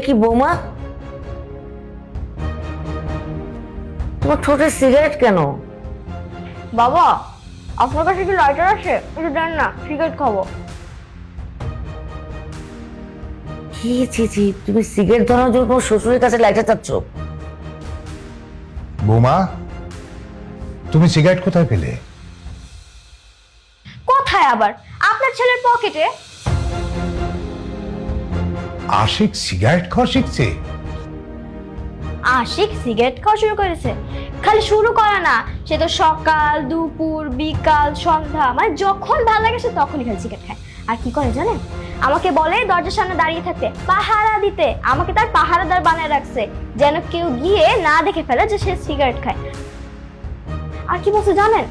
কি বৌমা, তোমার ঠোঁটে সিগারেট কেন? বাবা, আপনার কাছে কি লাইটার আছে? একটু দেন না, সিগারেট খাবো। কি ছি, তুমি সিগারেট ধরানোর জন্য তোমার শ্বশুরের কাছে লাইটার চাচ্ছ? বৌমা, তুমি সিগারেট কোথায় পেলে? কোথায় আবার? আপনার ছেলের পকেটে। আশিক সিগারেট খাওয়া শিখছে? আশিক সিগারেট খাওয়া শুরু করেছে? খালি শুরু করে না, সে তো সকাল, দুপুর, বিকাল, সন্ধ্যা, মানে যখন ভালো লাগে সে তখনই খালি সিগারেট খায়। আর কি করে জানেন? আমাকে বলে দরজার সামনে দাঁড়িয়ে থাকতে, পাহারা দিতে। আমাকে তার পাহারাদার বানিয়ে রাখছে, যেন কেউ গিয়ে না দেখে ফেলে যে সে সিগারেট খায়। আর কি বলছে জানেন?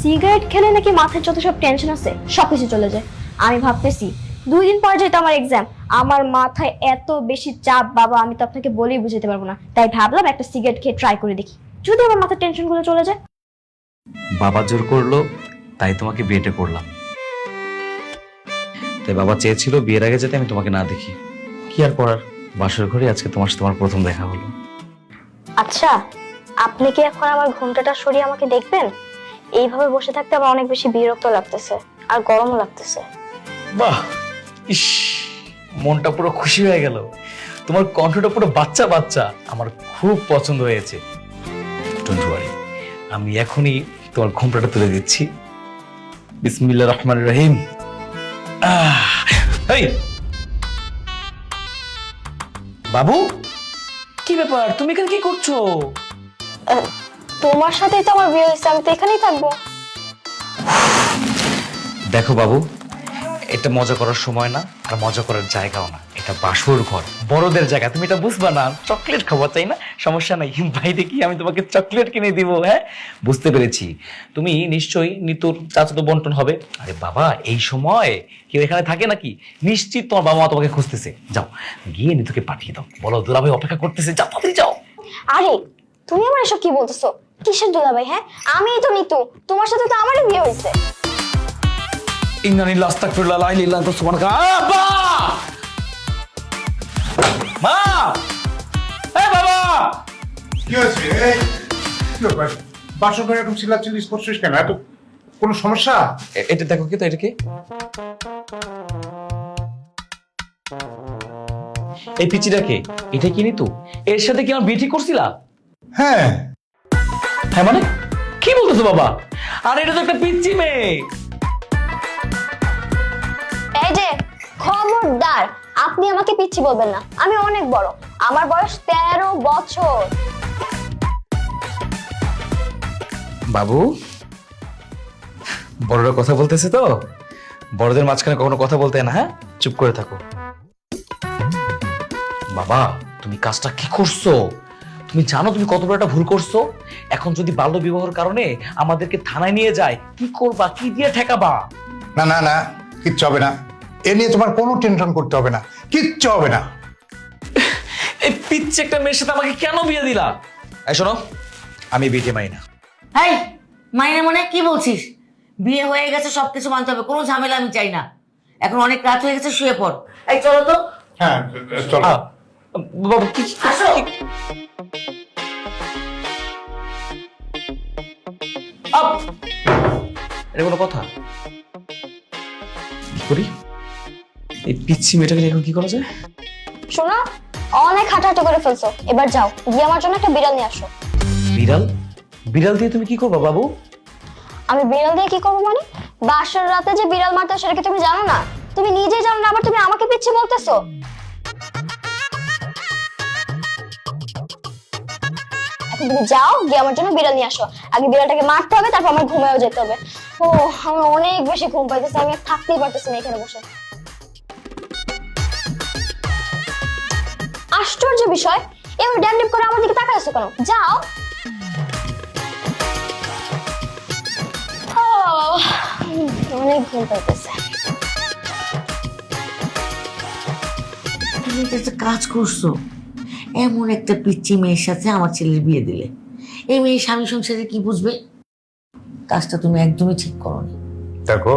সিগারেট খেলে নাকি মাথায় যত সব টেনশন আছে সবকিছু চলে যায়। আমি ভাবতেছি 2 দিন পর যেহেতু আমার এক্সাম, আমার মাথায় এত বেশি চাপ বাবা, আমি তো আপনাকে বলেই বুঝাতে পারবো না। তাই ভাবলাম একটা সিগারেট খেয়ে ট্রাই করে দেখি, যদি আমার মাথার টেনশন গুলো চলে যায়। বাবা জোর করলো তাই তোমাকে বিয়েটা করলাম। তাই বাবা চেয়েছিল বিয়ের আগে যাতে আমি তোমাকে না দেখি। কি আর করার, বাসর ঘরে আজকে তোমার সাথে তোমার প্রথম দেখা হলো। আচ্ছা, আপনি কি এখন আমার ঘুমটাটা সরিয়ে আমাকে দেখবেন? এইভাবে বসে থাকতে আমার অনেক বেশি বিরক্ত লাগতেছে আর গরমও লাগতেছে। বাহ, ইস, মনটা পুরো খুশি হয়ে গেল। তোমার কণ্ঠটা পুরো বাচ্চা বাচ্চা, আমার খুব পছন্দ হয়েছে। ডোন্ট ওয়ারি, আমি এখনই তোমার ঘুমটাটা তুলে দিচ্ছি। বিসমিল্লাহির রহমানির রহিম। এই বাবু, কি ব্যাপার, তুমি এখানে কি করছো? তোমার সাথেই তো আমার বিয়ে হয়েছে, আমি তো এখানেই থাকবো। দেখো বাবু, এটা মজা করার সময় না, আর মজা করার জায়গাও না। এটা বাসর ঘর, বড়দের জায়গা, তুমি এটা বুঝবা না। চকলেট খাবো তাই না? সমস্যা নাই, বাইরে কি আমি তোমাকে চকলেট কিনে দিব? হ্যাঁ, বুঝতে পেরেছি। তুমি নিশ্চয়ই নিতুর চাচাতো বন্টন হবে। আরে বাবা, এই সময় কেউ এখানে থাকে নাকি? নিশ্চিত তোমার বাবা মা তোমাকে খুঁজতেছে। যাও গিয়ে নিতুকে পাঠিয়ে দাও, বলো দুলাভাই অপেক্ষা করতেছে, যাও তাড়াতাড়ি যাও। আরে তুমি আমার এসব কি বলতেছো? কিসের দুলাভাই? হ্যাঁ, আমিই তো নিতু, তোমার সাথে তো আমারই বিয়ে হয়েছে। ইন্নালিল্লাহি ওয়া আস্তাগফিরুল্লাহ, লা ইলাহা ইল্লাল্লাহ, সুবহানাকা। আব্বা! মা! এই বাবা! কি হয়েছে? বাসর ঘরে এরকম চিল্লাচিল্লি করছিস কেন? এত কোনো সমস্যা? এটা দেখো কি তো, এটা কি? এই পিচিটা কে? এটা কি নিতু? এর সাথে কি আমার বিয়ে ঠিক করছিলা? হ্যাঁ। হ্যাঁ মানে কি বলতেছো বাবা? আর এটা তো একটা পিচ্চি মেয়ে। এই যে খবরদার, আপনি আমাকে পিচ্ছি বলবেন না। আমি অনেক বড়, আমার বয়স 13 বছর। বাবু, বড়রা কথা বলতেছে তো, বড়দের মাঝখানে কখনো কথা বলতে হয় না। হ্যাঁ, চুপ করে থাকো। বাবা, তুমি কাজটা কি করছো? তুমি জানো তুমি কত বড় একটা ভুল করছো? এখন যদি বাল্য বিবাহের কারণে আমাদেরকে থানায় নিয়ে যায়, কি করবা? কি দিয়ে ঠেকাবা? না না না, কিচ্ছু হবে না। এ নিয়ে তোমার কোনো টেনশন করতে হবে না, কিচ্ছু হবে না। এই পিচ্ছি একটা মেয়ের সাথে আমাকে কেন বিয়ে দিলা? এই শোনো, আমি বিয়ে মাই না। এই মাইনে মনে কি বলছিস? বিয়ে হয়ে গেছে, সবকিছু মানতে হবে, কোনো ঝামেলা আমি চাই না। এখন অনেক রাত হয়ে গেছে, শুয়ে পড়। এই চলো তো। হ্যাঁ চলো। বাবা কি আসো। এটা কোনো কথা? কি করি? এই পিচ্ছি মেয়েটাকে এখন কি করা যায়? শোনো, অনেক হাঁটাহাঁটি করে ফেলছো, এবার যাও গিয়ে আমার জন্য একটা বিড়াল নিয়ে আসো। বিড়াল? বিড়াল দিয়ে তুমি কি করবা বাবু? আমি বিড়াল দিয়ে কি করবো মানে? বাসর রাতে যে বিড়াল মারতে হয় সেটা কি তুমি জানো না? তুমি নিজেই জানো না, আবার তুমি আমাকে পিচ্ছি বলতেছো। এখন তুমি যাও গিয়ে আমার জন্য বিড়াল নিয়ে আসো। আগে বিড়ালটাকে মারতে হবে, তারপর আমার ঘুমায়ও যেতে হবে। ও, আমার অনেক বেশি ঘুম পাইতেছে, আমি আর থাকতেই পারতেছি না এখানে বসে। আশ্চর্য বিষয়, এবার ড্যাম ড্যাম করে আমার দিকে তাকায় আছো কেন? যাও। অনেক ঘুম পাইতেছে। তুমি তো একটা কাজ করছো, এমন একটা পিচ্চি মেয়ের সাথে আমার ছেলের বিয়ে দিলে। এই মেয়ে স্বামী সংসারে কি বুঝবে? কাজটা তুমি একদমই ঠিক করোনি। দেখো,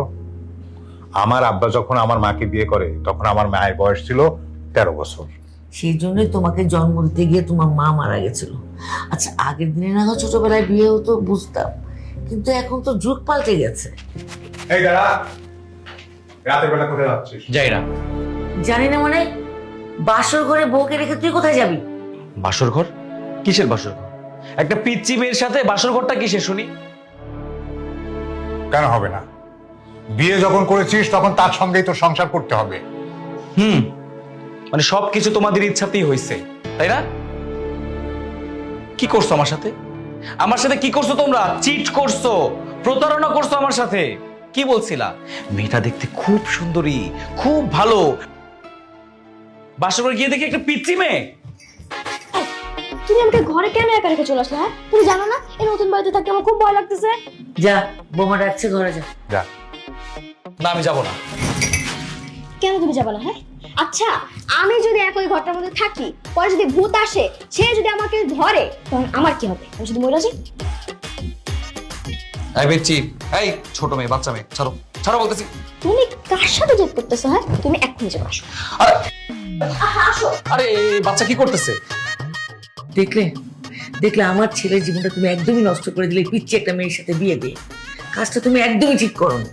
আমার আব্বা যখন আমার মাকে বিয়ে করে তখন আমার মায়ের বয়স ছিল 13 বছর। সেই জন্যই তোমাকে জন্ম দিতে গিয়ে তোমার মা মারা গেছিল। আচ্ছা, আগের দিনে না হয় ছোটবেলায় বিয়ে হতো বুঝতাম, কিন্তু এখন তো যুগ পাল্টে গেছে। এই দাঁড়া, রাতের বেলা কোথায় যাচ্ছিস? যাই না। জানি না মানে, বাসর ঘরে বউকে রেখে তুই কোথায় যাবি? বাসর ঘর? কিসের বাসর ঘর? একটা পিচ্চি মেয়ের সাথে বাসর ঘরটা কিসের শুনি? কেন হবে না? বিয়ে যখন করেছিস তখন তার সঙ্গেই তো সংসার করতে হবে। মানে সবকিছু তোমাদের ইচ্ছাতেই হয়েছে, তাই না? কি করছো আমার সাথে? আমার সাথে কি করছো তোমরা? চিট করছো, প্রতারণা করছো আমার সাথে। কি বলছিলা? মেয়েটা দেখতে খুব সুন্দরী, খুব ভালো। বাসর ঘরে গিয়ে দেখি একটা পিচ্চি মেয়ে। তুমি আমাকে ঘরে কেন একা রেখে চলে আসলে? হ্যাঁ, তুমি জানো না এই নতুন বাড়িতে থাকতে আমার খুব ভয় লাগতেছে। যা, বৌমা ডাকছে, ঘরে যা। যা। না, আমি যাবো না। কেন তুমি যাবে না? হ্যাঁ, আচ্ছা আমি যদি একই ঘরটার মধ্যে থাকি, পরে যদি ভূত আসে, সে যদি আমাকে ধরে, তখন আমার কি হবে? আমি যদি মরে যাই? এই পিচ্চি, এই ছোট মেয়ে, বাচ্চা মেয়ে, ছাড়ো, ছাড়ো বলতেছি। তুমি কার সাথে জেদ করতেছো? হ্যাঁ, তুমি এক্ষুনি যাবে, আসো। আরে আসো। আরে এই বাচ্চা কি করতেছে? দেখলে দেখলে আমার ছেলের জীবনটা তুমি একদমই নষ্ট করে দিলে পিচ্ছি একটা মেয়ের সাথে বিয়ে দিয়ে। কাজটা তুমি একদমই ঠিক করো নি।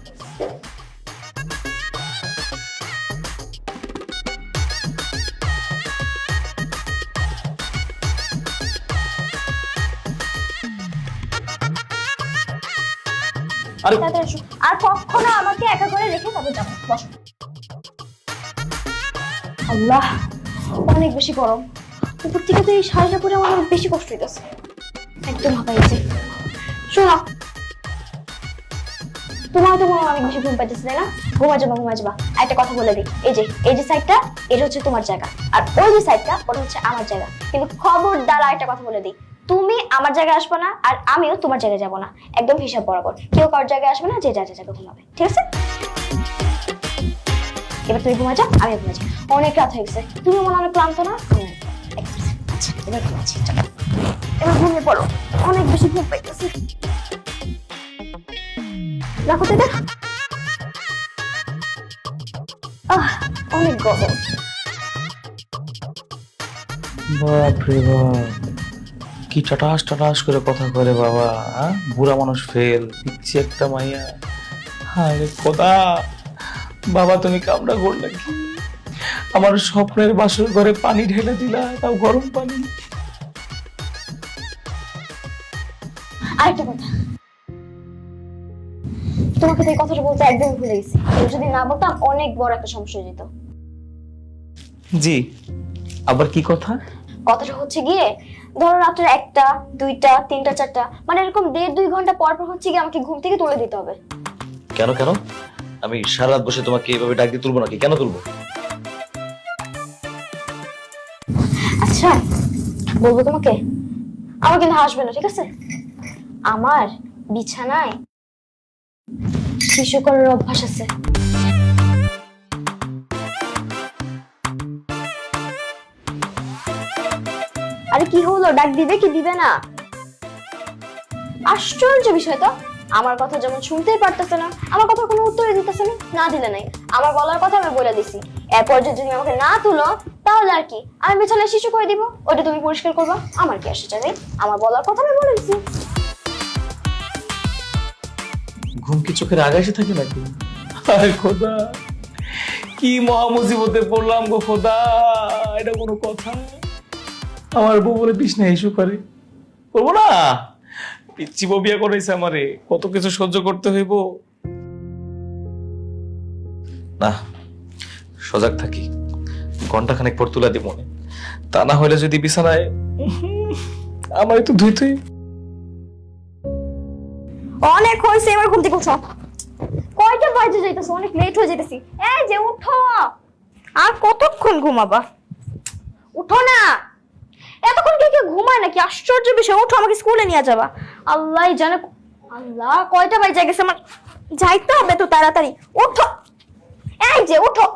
আরে তাড়াতাড়ি আসো। আর কখনো আমাকে একা করে রেখে তবে যাবো, বসো। আল্লাহ, অনেক বেশি গরম। উপর থেকে তো এই শাড়িটা পরে আমার অনেক বেশি কষ্ট হইতেছে, একদম হাঁপাইছে। শোনো, তোমার তো অনেক বেশি ঘুম পাইতেছে, তাই না? ঘুমা যাবা, ঘুমা যাবা। একটা কথা বলে দিই, এই যে সাইডটা, এটা হচ্ছে তোমার জায়গা, আর ওই যে সাইডটা, ওটা হচ্ছে আমার জায়গা। কিন্তু খবরদার একটা কথা বলে দিই, তুমি আমার জায়গায় আসবে না, আর আমিও তোমার জায়গায় যাবো না। একদম হিসাব বরাবর, কেউ কারোর জায়গায় আসবে না, যে যার জায়গায় ঘুমাবে, ঠিক আছে? এবার তুমি ঘুমা যাও, আমি ঘুমা যাই। অনেক রাত হয়ে গেছে, তুমি মনে অনেক ক্লান্ত না? আচ্ছা, এবার ঘুমাচ্ছি, চলো এবার ঘুমিয়ে পড়ো, অনেক বেশি ঘুম পাইতেছি। রাখো তো এটা। অনেক গরম। বাপরে বাপ, কি টাটাস টাটাস করে কথা করে বাবা। বুড়া মানুষ ফেল, পিচ্ছি একটা মাইয়া। আরে খোদা, বাবা তুমি কামড়া করলে কি? আমার স্বপ্নের বাসর ঘরে পানি ঢেলে দিলা, তাও গরম পানি। আরেকটা কথা, তোমাকে তো এই কথাটা বলতে একদম ভুলে গেছি। যদি না বলতাম অনেক বড় একটা সমস্যা হয়ে যেত। জি, আবার কি কথা? কথাটা হচ্ছে গিয়ে, ধরো রাত্রে 1টা, 2টা, 3টা, 4টা, মানে এরকম 1.5-2 ঘন্টা পর পর হচ্ছে গিয়ে আমাকে ঘুম থেকে তুলে দিতে হবে। কেন কেন? আমি সারা রাত বসে তোমাকে এইভাবে ডাক দিয়ে তুলবো নাকি? কেন তুলবো? আচ্ছা বলবো তোমাকে, আমার কিন্তু হাসবে না, ঠিক আছে? আমার বিছানায় শিশু করার অভ্যাস আছে। আরে কি হলো, ডাক দিবে কি দিবে না? আশ্চর্য বিষয় তো, আমার কথা যেমন শুনতেই পারতেছে না, আমার কথা কোনো উত্তরই দিতেছে না। না দিলে নাই, আমার বলার কথা আমি বলে দিছি। এরপর যদি তুমি আমাকে না তুলো, তাহলে আর কি, আমি বিছানায় শিশু করে দিব, ওটা তুমি পরিষ্কার করবা, আমার কি আসে জানি? আমার বলার কথা আমি বলে দিছি। ঘুম কি চোখের আগে এসে থাকে নাকি? আরে খোদা, কি মহা মুসিবতে পড়লাম গো খোদা। এটা কোনো কথা? আমার বউ বলে বিছনা ইস্যু করে, করবো না? পিচ্ছি বউ বিয়ে করেছে আমারে, কত কিছু সহ্য করতে হইব। না, সজাগ থাকি, ঘন্টা খানেক পর তুলা দিব মনে। তা না হলে যদি বিছানায় আমার তো ধুইতেই। অনেক হয়েছে, এবার ঘুম থেকে উঠো। কয়টা বাজে যাইতেছে, অনেক লেট হয়ে যাইতেছি। এই যে উঠো, আর কতক্ষণ ঘুমাবা? উঠো না, এতক্ষণ কে কে ঘুমায় নাকি? আশ্চর্য বিষয়, উঠো, আমাকে স্কুলে নিয়ে যাবা। আল্লাহ জানে, আল্লাহ কয়টা বাজে গেছে, আমার যাইতে হবে তো তাড়াতাড়ি। উঠো, এই যে উঠো।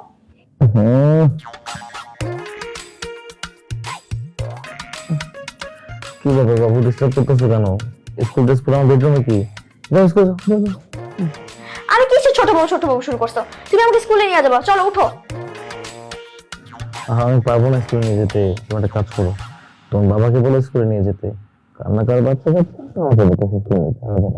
কি ব্যাপার বাবু, ডিস্টার্ব করতেছো কেন? স্কুল ড্রেস পরে আমার বেডরুমে কি? যাও স্কুল যাও। আরে কিসে ছোট বউ শুরু করছো? তুমি আমাকে স্কুলে নিয়ে যাবা, চলো উঠো। আমি পারবো না স্কুলে নিয়ে যেতে, তুমি একটা কাজ করো, তোমার বাবাকে বলে স্কুলে নিয়ে যেতে। কান্না করার বাচ্চা কাচ্চা আমাকে বলতে স্কুলে নিতে হবে।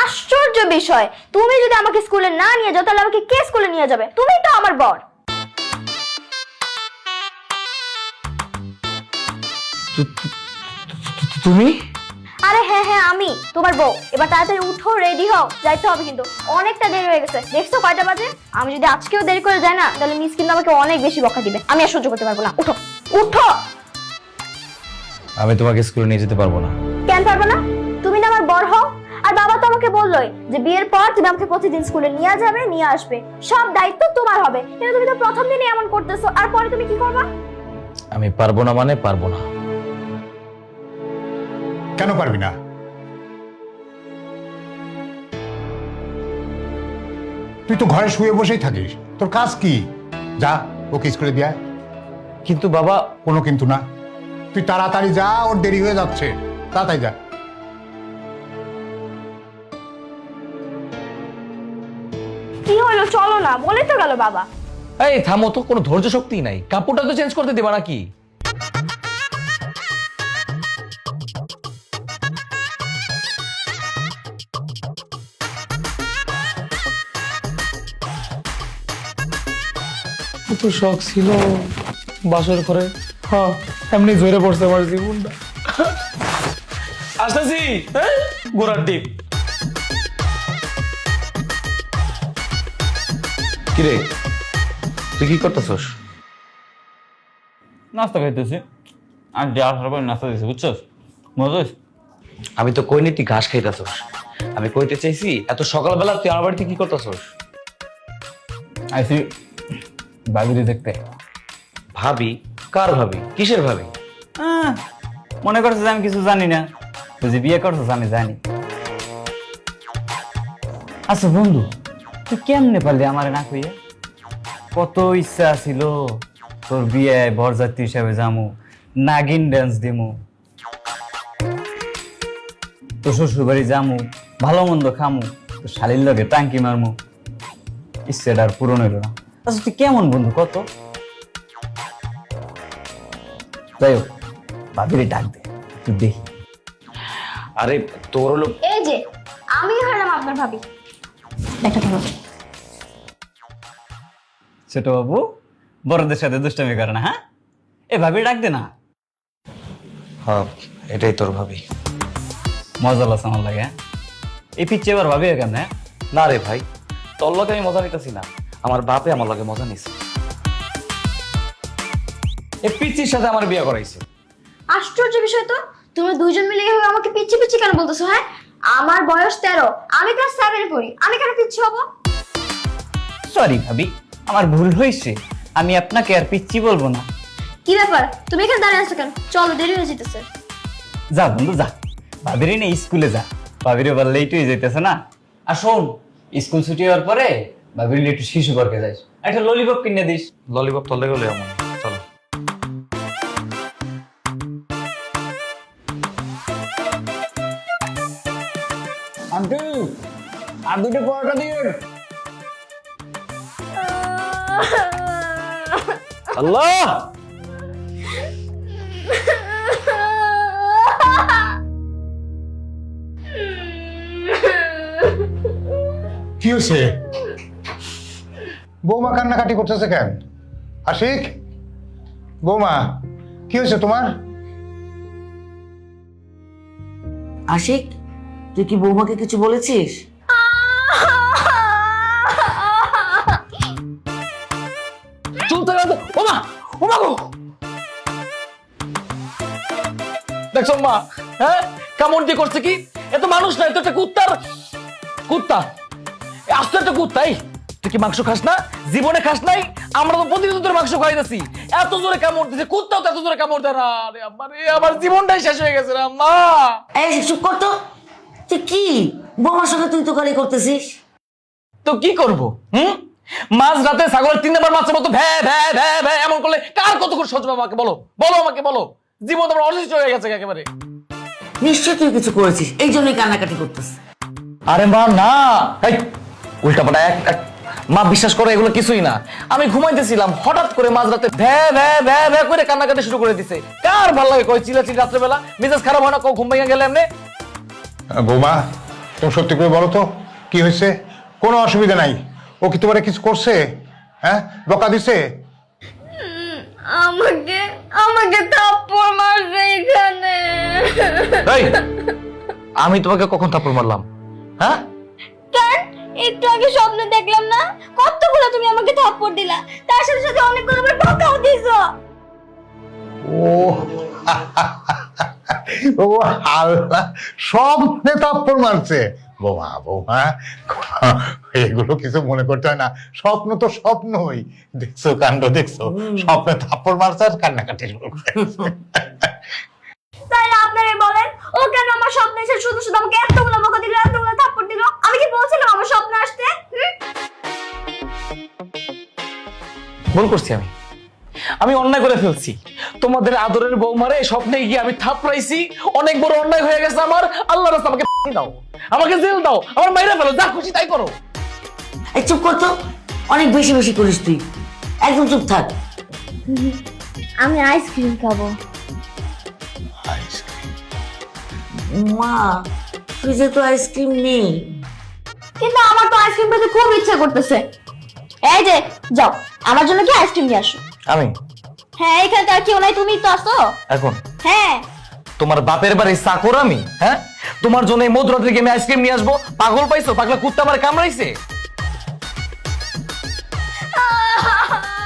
আশ্চর্য বিষয়, তুমি যদি আমাকে স্কুলে না নিয়ে যাও তাহলে আমাকে কে স্কুলে নিয়ে যাবে? তুমি তো আমার বর। তুমি? আরে হ্যাঁ হ্যাঁ, আমি তোমার বউ। এবার তাড়াতাড়ি উঠো, রেডি হও, যাইতে হবে কিন্তু, অনেকটা দেরি হয়ে গেছে। দেখছো কয়টা বাজে? আমি যদি আজকেও দেরি করে যাই না তাহলে মিস কিন্তু আমাকে অনেক বেশি বকা দিবে, আমি আর সহ্য করতে পারবো না। উঠো উঠো। আমি তোমাকে স্কুলে নিয়ে যেতে পারবো না। কেন পারবো না? তুমি না আমার বর হও। আর বাবা তো আমাকে বললোই যে বিয়ের পর তুমি আমাকে প্রতিদিন স্কুলে নিয়ে যাবে, নিয়ে আসবে, সব দায়িত্ব তোমার হবে। কিন্তু তুমি তো প্রথম দিনই এমন করতেছো, আর পরে তুমি কি করবা? আমি পারবো না মানে পারবো না। কেন পারবি না? তুই তো ঘরে শুয়ে বসেই থাকিস, তোর কাজ কি? যা ওকে স্কুলে দিয়ে আয়। কিন্তু বাবা, কোনো কিন্তু না, তুই তাড়াতাড়ি যা, ওর দেরি হয়ে যাচ্ছে, তাড়াতাড়ি যা। কি হলো, চলো না, বলে তো গেল বাবা। এই থামো তো, কোনো ধৈর্য শক্তি নাই। কাপড়টা তো চেঞ্জ করতে দিবা নাকি? কত শখ ছিল বাসর করে, হ্যাঁ এমনি জোরে পড়ছে আমার জীবনটা। আসতেছি, গোড়ার ডিপ। কিরে, তুই কি করতেছস? নাস্তা খাইতেছি। আর যে আসার পর নাস্তা দিয়েছি, বুঝছস? মজা হয়েছে? আমি তো কইনি তুই ঘাস খাইতেছস। আমি কইতে চাইছি এত সকালবেলা তুই আমার বাড়িতে কি করতেছস? আইসি বাবিদি দেখতে। ভাবি? কার ভাবি? কিসের ভাবি? মনে করছিস আমি কিছু জানি না? তুই যে বিয়ে করছিস আমি জানি। আচ্ছা বন্ধু, তুই কেমনে পারলি আমার না কইয়া? কত ইচ্ছা ছিল তোর বিয়ে বরযাত্রী হিসাবে যামু, নাগিন ড্যান্স দিমু, তোর শ্বশুর বাড়ি যামু, ভালো মন্দ খামু, তোর শালির লগে টাঙ্কি মারমু। ইচ্ছেটা আর পূরণ হইল না। আচ্ছা তুই কেমন বন্ধু কত? যাই হোক, ভাবিরে ডাক দে, তুই দেখি। আরে তোর হলো, এই যে আমি হলাম আপনার ভাবি। দেখা ধরো। ছোট বাবু বড়দের সাথে দুষ্টামি করে না, হ্যাঁ? এ ভাবি ডাক দে না। হ্যাঁ এটাই তোর ভাবি। মজা লাগছে আমার লাগে, হ্যাঁ? এই পিচ্ছে এবার ভাবি কেমন? হ্যাঁ না রে ভাই, তোর লগে আমি মজা নিতেছি না, আমার বাপে আমার লগে মজা নিছে। এই পিচ্চির সাথে আমার বিয়ে করাইছে। আশ্চর্য বিষয় তো, তুমি দুইজন মিলে এভাবে আমাকে পিচ্ছি পিচ্ছি কেন বলতেছো? হ্যাঁ, আমার বয়স 13, আমি ক্লাস 7 পড়ি, আমি কেন পিচ্ছি হবো? সরি ভাবি, আমার ভুল হয়েছে, আমি আপনাকে আর পিচ্ছি বলবো না। কি ব্যাপার, তুমি এখানে দাঁড়িয়ে আছো কেন? চলো, দেরি হয়ে যেতেছে। যা বন্ধু যা, ভাবির না স্কুলে যা, ভাবির এবার লেট হয়ে যেতেছে না। আর শোন, স্কুল ছুটি হওয়ার পরে ভাবির একটু শিশু পার্কে যাইস, একটা ললিপপ কিনে দিস। ললিপপ তলে গেলে এমন, চলো। আন্টি আর দুটো পরোটা দিন। আল্লাহ, কি হয়েছে? বৌমা কান্নাকাটি করতেছে কেন? আশিক, বৌমা কি হয়েছে তোমার? আশিক, তুই কি বৌমাকে কিছু বলেছিস? চলতে গেল ওমা, ওমা গো, দেখছো মা? হ্যাঁ কেমন দিয়ে করছে কি? এত মানুষ নয়, তো একটা কুত্তার কুত্তা, আস্তে একটা কুত্তাই। তুই কি মাংস খাস না? জীবনে খাস নাই? আমরা তো প্রতিদিন তোর মাংস খাইতেছি। এত জোরে কামড় দিছে, কুত্তাও তো এত জোরে কামড় দেয় না। আরে আম্মা রে, আমার জীবনটাই শেষ হয়ে গেছে রে আম্মা। এই চুপ কর তো, তুই কি বৌমার সঙ্গে তুই তো গালি করতেছিস? তো কি করব? মাঝ রাতে ছাগল 3 নাম্বার মাছের মতো ভ্যা ভ্যা ভ্যা ভ্যা এমন করলে কার কত করে সহ্য হবে? আমাকে বলো, বলো আমাকে বলো। জীবন তোমার অসুস্থ হয়ে গেছে একেবারে। নিশ্চয় তুই কিছু করেছিস, এই জন্যই কান্নাকাটি করতেছিস। আরে মা না, এই উল্টা পাল্টা এক মা বিশ্বাস করো এগুলো কিছুই না। আমি ঘুমাইতেছিলাম, হঠাৎ করে মাঝরাতে ভ্যা ভ্যা ভ্যা ভ্যা করে কান্নাকাটি শুরু করে দিছে। কার ভালো লাগে কই চিল্লাচিল্লি রাত্রেবেলা? মেজাজ খারাপ হয় না কও ঘুম ভেঙে গেলে এমনি? বৌমা, তুমি সত্যি করে বলো তো কি হয়েছে? কোনো অসুবিধা নাই। ও কি তোমার কিছু করছে? হ্যাঁ, বকা দিছে? আমাকে আমাকে থাপ্পড় মারছে এখানে। এই, আমি তোমাকে কখন থাপ্পড় মারলাম? হ্যাঁ, কেন? একটু আগে স্বপ্নে দেখলাম না কতগুলো তুমি আমাকে থাপ্পড় দিলা, তার সাথে সাথে অনেকগুলো আবার বকাও দিছো। ও ও আল্লাহ, স্বপ্নে থাপ্পড় মারছে। বৌমা বৌমা, এগুলো কিছু মনে করতে হয় না। স্বপ্ন তো স্বপ্নই। দেখছো কাণ্ড, দেখছো? স্বপ্নে থাপ্পড় মারছে আর কান্নাকাটি শুরু করেছে। তাহলে আপনারা বলেন, ও কেন আমার স্বপ্নে এসে শুধু শুধু আমাকে এতগুলো বকা দিল, এতগুলো থাপ্পড় দিল? আমি কি বলছিলাম আমার স্বপ্নে আসতে? ভুল করছি আমি অন্যায় করে ফেলছি। তোমাদের আদরের বৌমারে স্বপ্নে গিয়ে আমি থাপড়াইছি, অনেক বড় অন্যায় হয়ে গেছে আমার। আল্লাহর রাস্তায় আমাকে ফাঁসি দাও, আমাকে জেল দাও, আমার মাইরা ফেলো, যা খুশি তাই করো। এই চুপ কর তো, অনেক বেশি বেশি করিস তুই। একদম চুপ থাক। আমি আইসক্রিম খাবো। মা, ফ্রিজে তো আইসক্রিম নেই। কিন্তু আমার তো আইসক্রিম খেতে খুব ইচ্ছা করতেছে। এই যে যাও, আমার জন্য কি আইসক্রিম নিয়ে আসো। আমি? হ্যাঁ, এখানে তো আর কেউ নাই, তুমি তো আসো। এখন হ্যাঁ, তোমার বাপের বাড়ির চাকর আমি? হ্যাঁ, তোমার জন্য এই মধ্যরাত্রে গিয়ে আমি আইসক্রিম নিয়ে আসবো? পাগল পাইছো? পাগলা কুত্তা আমার কামড়াইছে?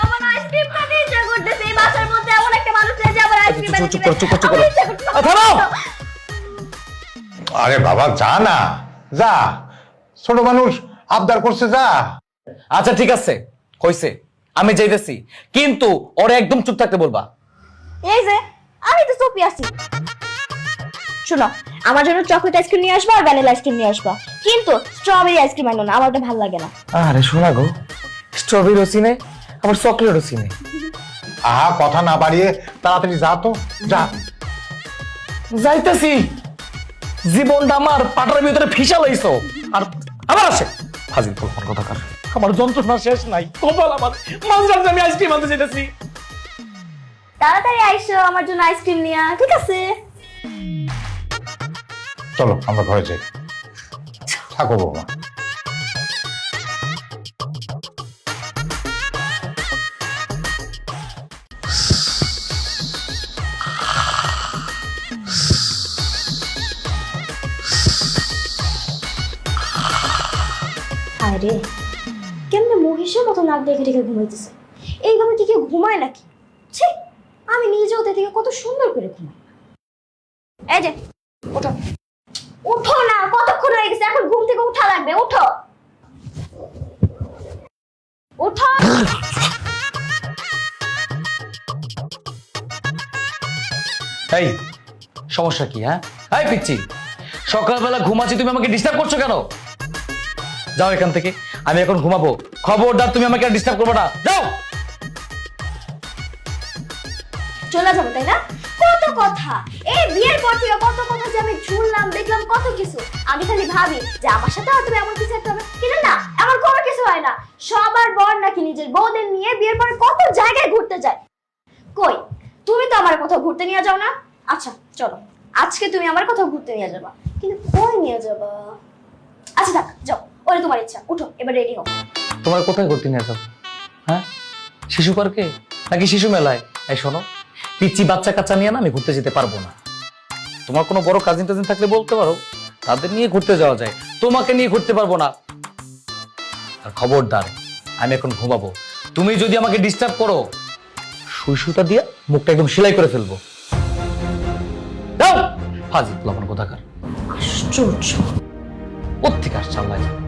আমার আইসক্রিম খেতে ইচ্ছা করতেছে। এই বাসার মধ্যে এমন একটা মানুষ নেই যে আমার আইসক্রিম খেতে চুপ করো, চুপ করো, চুপ করো। আমার ইচ্ছা করতেছে। থামো! আরে বাবা, যা না, যা। ছোট মানুষ আবদার করছে, যা। আচ্ছা ঠিক আছে, হইছে, আমি যাইতেছি, কিন্তু ওরে একদম চুপ থাকতে বলবা। এই যে আমি তো চুপই আছি। শোনো, আমার জন্য চকলেট আইসক্রিম নিয়ে আসবা আর ভ্যানিলা আইসক্রিম নিয়ে আসবা, কিন্তু স্ট্রবেরি আইসক্রিম আনো না, আমার ওটা ভালো লাগে না। আরে শোনা গো, স্ট্রবেরি চিনে, আবার চকলেটও চিনে। আহা, কথা না বাড়িয়ে তাড়াতাড়ি যা তো, যা। যাইতেছি। জীবনটা আমার পাটার ভিতরে ফিসা লইছো, আর আবার আসে ফাজিল বলবার কথা কার। আমার যন্ত্রণা শেষ নাই, কপাল আমার। মাঝরাতে আমি আইসক্রিম আনতে চাইতেছি। তাড়াতাড়ি আইসো আমার জন্য আইসক্রিম নিয়ে, ঠিক আছে? চলো আমরা ঘরে যাই। থাকো বৌমা। আরে কেমনে মহিষের মতো নাক দেখে রেখে ঘুমাইতেছে। এইভাবে কি কেউ ঘুমায় নাকি? ছি, আমি নিজেও তো থেকে কত সুন্দর করে ঘুমাই। এই যে ওঠো, উঠো না, কতক্ষণ হয়ে গেছে, এখন ঘুম থেকে উঠা লাগবে। উঠো উঠো। এই সমস্যা কি? হ্যাঁ, এই পিচ্ছি, সকালবেলা ঘুমাচ্ছি, তুমি আমাকে ডিস্টার্ব করছো কেন? যাও এখান থেকে, আমি এখন ঘুমাবো। খবরদার তুমি আমাকে আর ডিস্টার্ব করবে না, যাও। চলে যাবো তাই না? কত কথা, এই বিয়ের পর থেকে কত কথা যে আমি শুনলাম, দেখলাম, কত কিছু। আমি খালি ভাবি যে আমার সাথে হয়তো এমন কিছু একটা হবে, কিন্তু না, এমন কোনো কিছু হয় না। সবার বর নাকি নিজের বউদের নিয়ে বিয়ের পরে কত জায়গায় ঘুরতে যায়। কই, তুমি তো আমার কোথাও ঘুরতে নিয়ে যাও না। আচ্ছা চলো, আজকে তুমি আমার কোথাও ঘুরতে নিয়ে যাবা, কিন্তু কই নিয়ে যাবা? আচ্ছা থাক, যাও, ওরে তোমার ইচ্ছা। উঠো, এবার রেডি হও। তোমার কোথায় ঘুরতে নিয়ে যাবো? হ্যাঁ, শিশু পার্কে নাকি শিশু মেলায়? এই শোনো, পিচ্ছি বাচ্চা কাচ্চা নিয়ে না আমি ঘুরতে যেতে পারবো না। তোমার কোনো বড় কাজিন টাজিন থাকলে বলতে পারো, তাদের নিয়ে ঘুরতে যাওয়া যায়, তোমাকে নিয়ে ঘুরতে পারবো না। আর খবরদার, আমি এখন ঘুমাবো। তুমি যদি আমাকে ডিস্টার্ব করো, সুই সুতা দিয়ে মুখটা একদম সেলাই করে ফেলবো। দাও ফাজিল আমার কোথাকার। আশ্চর্য। কোত্থেকে আসছে আল্লাহ জানে।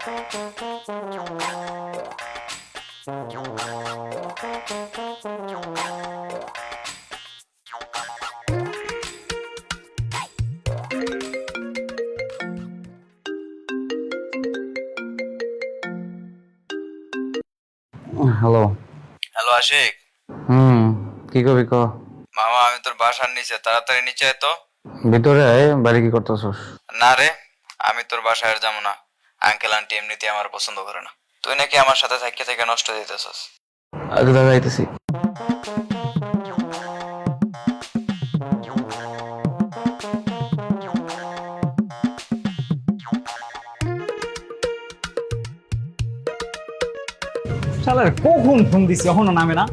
হ্যালো। হ্যালো আশিক, কি করবি ক? মামা আমি তোর বাসার নিচে, তাড়াতাড়ি নিচে আয় তো। ভিতরে আয়, বাইরে কি করতেছস? না রে, আমি তোর বাসায় আর যাবো না। আঙ্কেল আন্টি এমনিতে আমার পছন্দ করে না। তুই নাকি আমার সাথে থেকে থেকে নষ্ট দিতেছস। আগে দাদা আইতেছি। শালার কখন ফোন দিছি এখনো নামে না।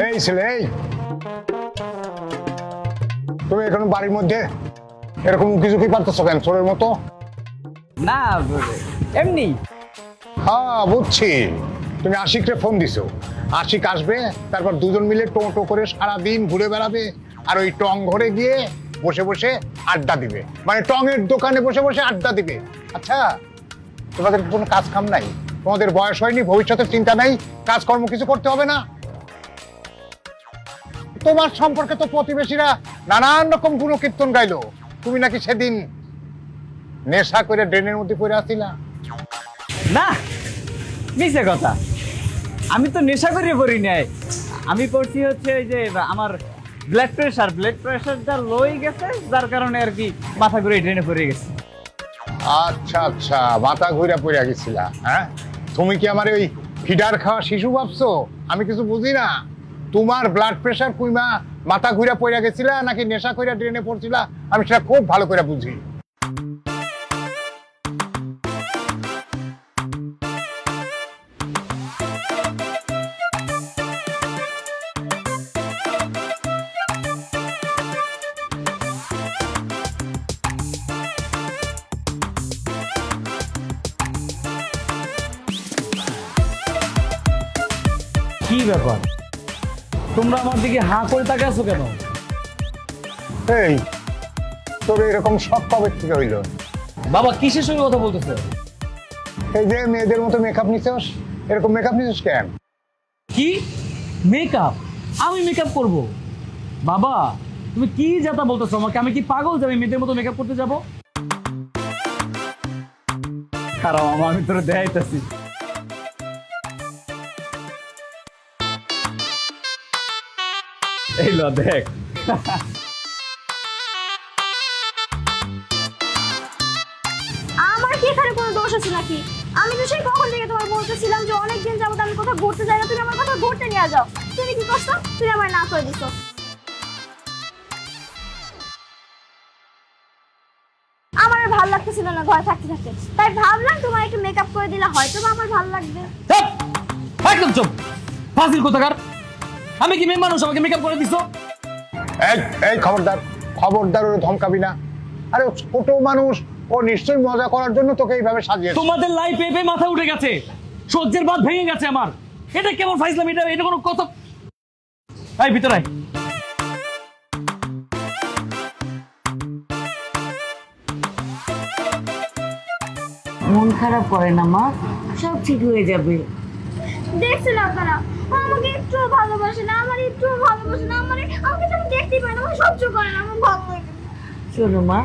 এই ছেলে, এই তুমি এখন বাড়ির মধ্যে এরকম কিছু কি পারতেছো কেন চোরের মতো? না এমনি। হ্যাঁ বুঝছি, তুমি আশিকরে ফোন দিছো। আশিক আসবে, তারপর দুজন মিলে টোটো করে সারাদিন ঘুরে বেড়াবে আর ওই টং ঘরে গিয়ে বসে বসে আড্ডা দিবে, মানে টঙের দোকানে বসে বসে আড্ডা দিবে। আচ্ছা, তোমাদের কোনো কাজ কাম নাই? তোমাদের বয়স হয়নি, ভবিষ্যতের চিন্তা নাই, কাজকর্ম কিছু করতে হবে না? তোমার সম্পর্কে তো প্রতিবেশীরা নানান রকম গুণকীর্তন গাইলো। তুমি নাকি সেদিন নেশা করে ড্রেনের মধ্যে পড়ে আসছিলা। না মিছে কথা, আমি তো নেশা করে পড়ি নাই। আমি করছি হচ্ছে ওই যে আমার ব্লাড প্রেশারটা লোই গেছে, যার কারণে আর কি মাথা ঘুরে ড্রেনে পড়ে গেছে। আচ্ছা আচ্ছা, মাথা ঘুরে পড়ে গেছিলা? হ্যাঁ, তুমি কি আমার ওই ফিডার খাওয়া শিশু ভাবছো? আমি কিছু বুঝি না। তোমার ব্লাড প্রেশার কুইমা মাথা ঘুরে পড়ে গেছিলা নাকি নেশা করে ড্রেনে পড়ছিলা, আমি সেটা খুব ভালো করে বুঝি। কি ব্যাপার, তোমরা আমার দিকে হাঁ করে তাকে আছো কেন? এই তোর এরকম সব কবে থেকে হইল? বাবা কিসের সঙ্গে কথা বলতেছো? এই যে মেয়েদের মতো মেকআপ নিছিস, এরকম মেকআপ নিছিস কেন? কি মেকআপ? আমি মেকআপ করব? বাবা তুমি কি যাতা বলতেছো আমাকে? আমি কি পাগল যে আমি মেয়েদের মতো মেকআপ করতে যাব? খারাপ মামা, আমি তোরে দেখাইতেছি। এই লো দেখ। আমার কি এখানে কোনো দোষ আছে নাকি? আমি তো সেই কখন থেকে তোমার বলতেছিলাম যে অনেকদিন যাবত আমি কোথাও ঘুরতে যাই না, তুমি আমার কোথাও ঘুরতে নিয়ে যাও। তুমি কি করছো? তুমি আমার না করে দিছো। আমার আর ভালো লাগতেছিল না ঘরে থাকতে থাকতে, তাই ভাবলাম তোমার একটু মেকআপ করে দিলে হয়তো বা আমার ভালো লাগবে। চুপ! একদম চুপ! ফাজিল কোথাকার! আমি কি মেয়ে মানুষ আমাকে মেকআপ করে দিছো? এই এই খবরদার, খবরদার, ওরে ধমকাবি না। আরে ছোট মানুষ, ও নিশ্চয়ই মজা করার জন্য তোকে এইভাবে সাজিয়েছে। তোমাদের লাইফ এপে মাথা উঠে গেছে, সহ্যের বাঁধ ভেঙে গেছে আমার। এটা কেমন ফাইজলাম? এটা কোনো কথা? এই ভিতরে আয়। মন খারাপ করে না মা, সব ঠিক হয়ে যাবে। দেখছেন আপনারা, ও আমাকে একটু ভালোবাসে না, আমার একটু ভালোবাসে না, আমাকে তো দেখতেই পারে না, আমাকে সহ্য করে না, আমার ভালো লাগে। শোনো মা,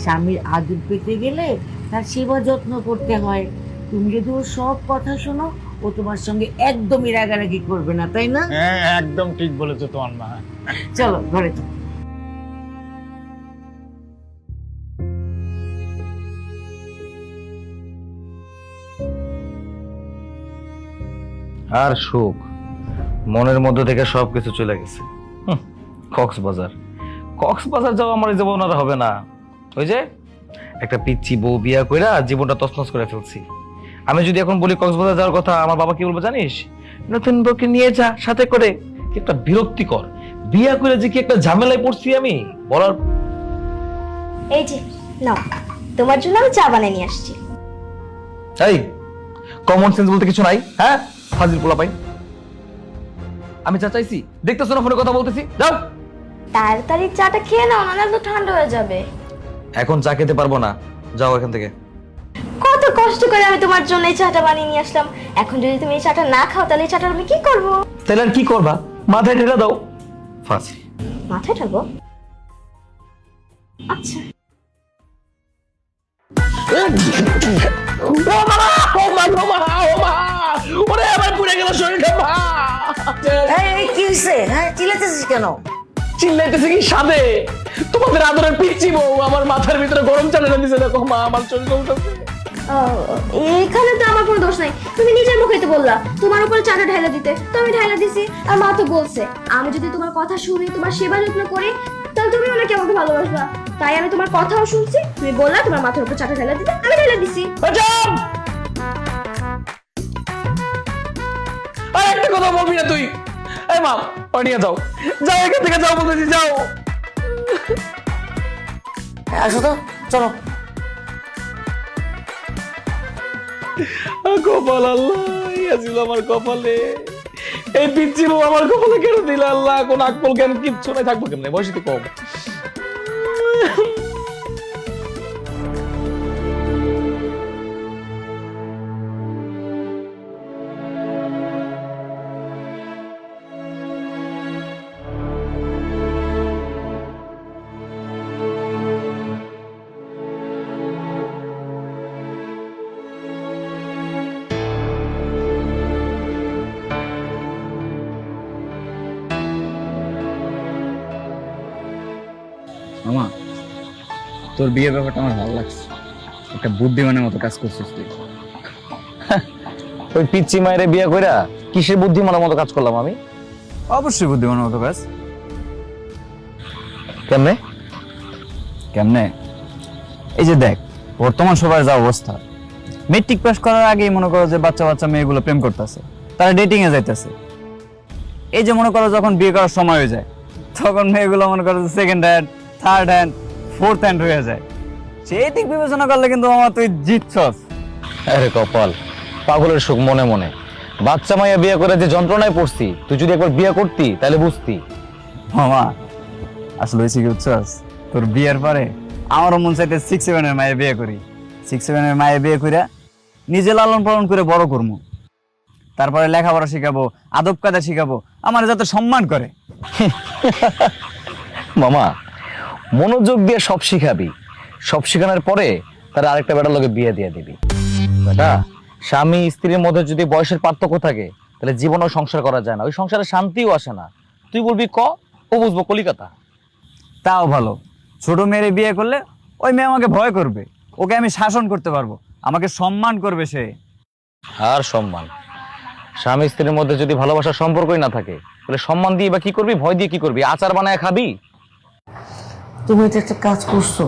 স্বামীর আদর পেতে গেলে তার সেবা যত্ন করতে হয়। তুমি যদি ওর সব কথা শোনো, ও তোমার সঙ্গে একদমই রাগারাগি করবে না, তাই না? হ্যাঁ একদম ঠিক বলেছো তোমার মা। চলো ঘরে চলো। আর সুখ মনের মধ্যে থেকে সবকিছু চলে গেছে। কক্সবাজার কক্সবাজার যাওয়া আমার এই জীবন আর হবে না। ওই যে একটা পিচ্চি বউ বিয়া কইরা জীবনটা তছনছ করে ফেলছি। আমি যদি এখন বলি কক্সবাজার যাওয়ার কথা, আমার বাবা কি বলবো জানিস? নতুন বউকে নিয়ে যা সাথে করে। কি একটা বিরক্তিকর, বিয়া করে যে কি একটা ঝামেলায় পড়ছি আমি বলার। এই যে নাও, তোমার জন্য আমি চা বানিয়ে নিয়ে আসছি। এই কমন সেন্স বলতে কিছু নাই? হ্যাঁ, ফাজিল পোলা পাই। আমি চা চাইছি? দেখতেছো না ফোনে কথা বলতেছি? যাও। তাড়াতাড়ি চাটা খেয়ে নাও, নাহলে তো ঠান্ডা হয়ে যাবে। এখন চা খেতে পারবো না, যাও এখান থেকে। কত কষ্ট করে আমি তোমার জন্য এই চাটা বানিয়ে নিয়ে আসলাম, এখন যদি তুমি এই চাটা না খাও তাহলে এই চাটা আমি কি করব? তাহলে আর কি করবা? মাথায় ঢেলে দাও। ফাঁসি। মাথায় ঠাকবো? আচ্ছা। এই কি হইছে? হ্যাঁ, চিল্লাতেছিস কেন? চিল্লাইতেছে কি সাদে? তোমাদের আদরের পিচ্চি বউ আমার মাথার ভিতরে গরম চা ঢেলে দিছে, দেখো মা আমার শরীর উঠেছে। এখানে তো আমার কোনো দোষ নাই, তুমি নিজের মুখেই তো বললা তোমার উপরে চাটা ঢাইলা দিতে, তো আমি ঢাইলা দিছি। আর মা তো বলছে আমি যদি তোমার কথা শুনি, তোমার সেবা যত্ন করি, তাহলে তুমি অনেক আমাকে ভালোবাসবা। তাই আমি তোমার কথাও শুনছি, তুমি বললা তোমার মাথার উপর চাটা ঢাইলা দিতে, আমি ঢাইলা দিছি। আর একটা কথা বলবি না তুই? এই মা, নিয়ে যাও, যাও এখান থেকে, যাও বলতেছি, যাও। আসো তো, চলো। কপাল আল্লাহ, ছিল আমার কপালে। এই পিচ্ছি বউ আমার কপালে কেন দিল আল্লাহ? কোন আকল জ্ঞান কিচ্ছু নাই, থাকবো কেমনে? বয়স তো কম। মামা, তোর বিয়ের ব্যাপারটা আমার ভালো লাগছে, একটা বুদ্ধিমানের মতো কাজ করছিস তুই। ওই পিচ্চি মায়ের বিয়ে কইরা কিসের বুদ্ধিমানের মতো কাজ করলাম আমি? অবশ্যই বুদ্ধিমানের মতো কাজ। কেমনে? কেমনে? এই যে দেখ, বর্তমান সবার যা অবস্থা, মেট্রিক পাস করার আগেই মনে করো যে বাচ্চা বাচ্চা মেয়েগুলো প্রেম করতেছে, তারা ডেটিং এ যাইতেছে। এই যে মনে করো যখন বিয়ে করার সময় হয়ে যায়, তখন মেয়েগুলো মনে করো second hand, third hand, fourth hand হয়ে যায়। সেই দিক বিবেচনা করলে কিন্তু আমার তুই জিতছস। আরে কপাল, পাগলের সুখ মনে মনে। বাচ্চা মাইয়া বিয়ে করে যে যন্ত্রণায় পড়ছি, তুই যদি একবার বিয়ে করতি তাহলে বুঝতি। মামা, আসলে হয়েছে কি বুঝছস, তোর বিয়ের পরে আমারও মন চাইতে 6-7 এর মায়ে বিয়ে করি। 6-7 এর মায়ে বিয়ে কইরা নিজে লালন পালন করে বড় করবো, তারপরে লেখাপড়া শিখাবো, আদব কায়দা শিখাবো, আমার যাতে সম্মান করে। মামা, মনোযোগ দিয়ে সব শিখাবি, সব শিখানোর পরে তার আরেকটা বেটার লগে বিয়ে দিয়ে দিবি। বেটা, স্বামী স্ত্রীর মধ্যে যদি বয়সের পার্থক্য থাকে তাহলে জীবনও সংসার করা যায় না, ওই সংসারে শান্তিও আসে না। তুই বলবি ক, ও বুঝবো কলিকাতা। তাও ভালো, ছোট মেয়েরে বিয়ে করলে ওই মেয়ে আমাকে ভয় করবে, ওকে আমি শাসন করতে পারবো, আমাকে সম্মান করবে সে। আর সম্মান, স্বামী স্ত্রীর মধ্যে যদি ভালোবাসার সম্পর্কই না থাকে তাহলে সম্মান দিয়ে বা কি করবি, ভয় দিয়ে কি করবি? আচার বানায় খাবি? তুমি এটা একটা কাজ করছো,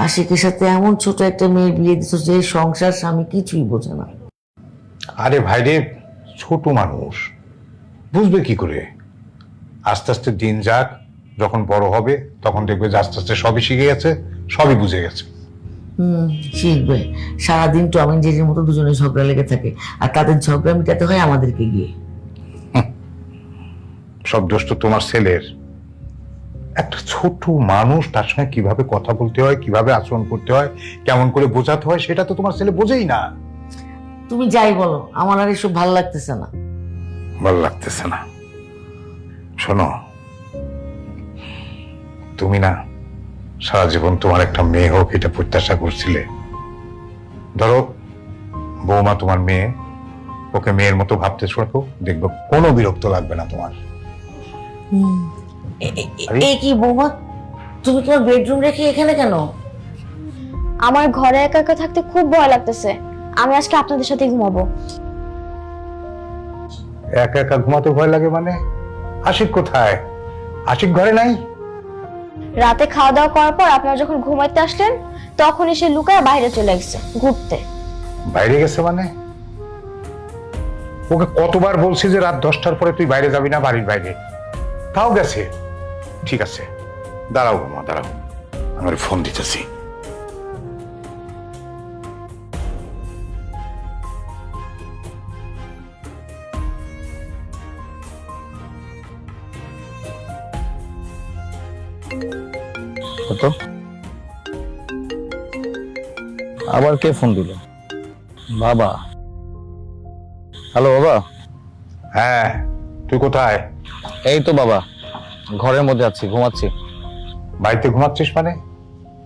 আশিকের সাথে এমন ছোট একটা মেয়ের বিয়ে দিচ্ছ যে সংসার স্বামী কিছুই বোঝে না। আরে ভাইরে, ছোট মানুষ বুঝবে কি করে? আস্তে আস্তে দিন যাক, যখন বড় হবে তখন দেখবে যে আস্তে আস্তে সবই শিখে গেছে, সবই বুঝে গেছে। শিখবে। সারাদিন টম এন্ড জেরির মতো দুজনে ঝগড়া লেগে থাকে, আর তাদের ঝগড়া মিটাতে হয় আমাদেরকে গিয়ে। সব দোষ তো তোমার ছেলের। একটা ছোট মানুষ, তার সঙ্গে কিভাবে কথা বলতে হয়, কিভাবে আচরণ করতে হয়, কেমন করে বোঝাতে হয়, সেটা তো তোমার ছেলে বোঝেই না। তুমি যাই বলো, আমার আর এসব ভালো লাগতেছে না। ভালো লাগতেছে না? শোনো, তুমি না সারা জীবন তোমার একটা মেয়ে হোক এটা প্রত্যাশা করছিলে। ধরো বৌমা তোমার মেয়ে, ওকে মেয়ের মতো ভাবতে শোনো, দেখবো কোনো বিরক্ত লাগবে না তোমার। এই কি বৌমা, তুমি তোমার বেডরুম রেখে এখানে কেন? আমার ঘরে একা একা থাকতে খুব ভয় লাগতেছে, আমি আজকে আপনাদের সাথে ঘুমাবো। একা একা ঘুমাতে ভয় লাগে মানে? আশিক কোথায়? আশিক ঘরে নাই? রাতে খাওয়া দাওয়া করার পর আপনারা যখন ঘুমাইতে আসলেন তখনই সে লুকায় বাইরে চলে গেছে ঘুরতে। বাইরে গেছে মানে? ওকে কতবার বলছি যে রাত 10টার পরে তুই বাইরে যাবি না, বাড়ির বাইরে, তাও গেছে। ঠিক আছে, দাঁড়াও ঘুমা, দাঁড়াও, আমার ফোন দিতেছি। কত? আবার কে ফোন দিল? বাবা। হ্যালো বাবা। হ্যাঁ, তুই কোথায়? এই তো বাবা, ঘরের মধ্যে আছি, ঘুমাচ্ছি। বাড়িতে ঘুমাচ্ছিস মানে?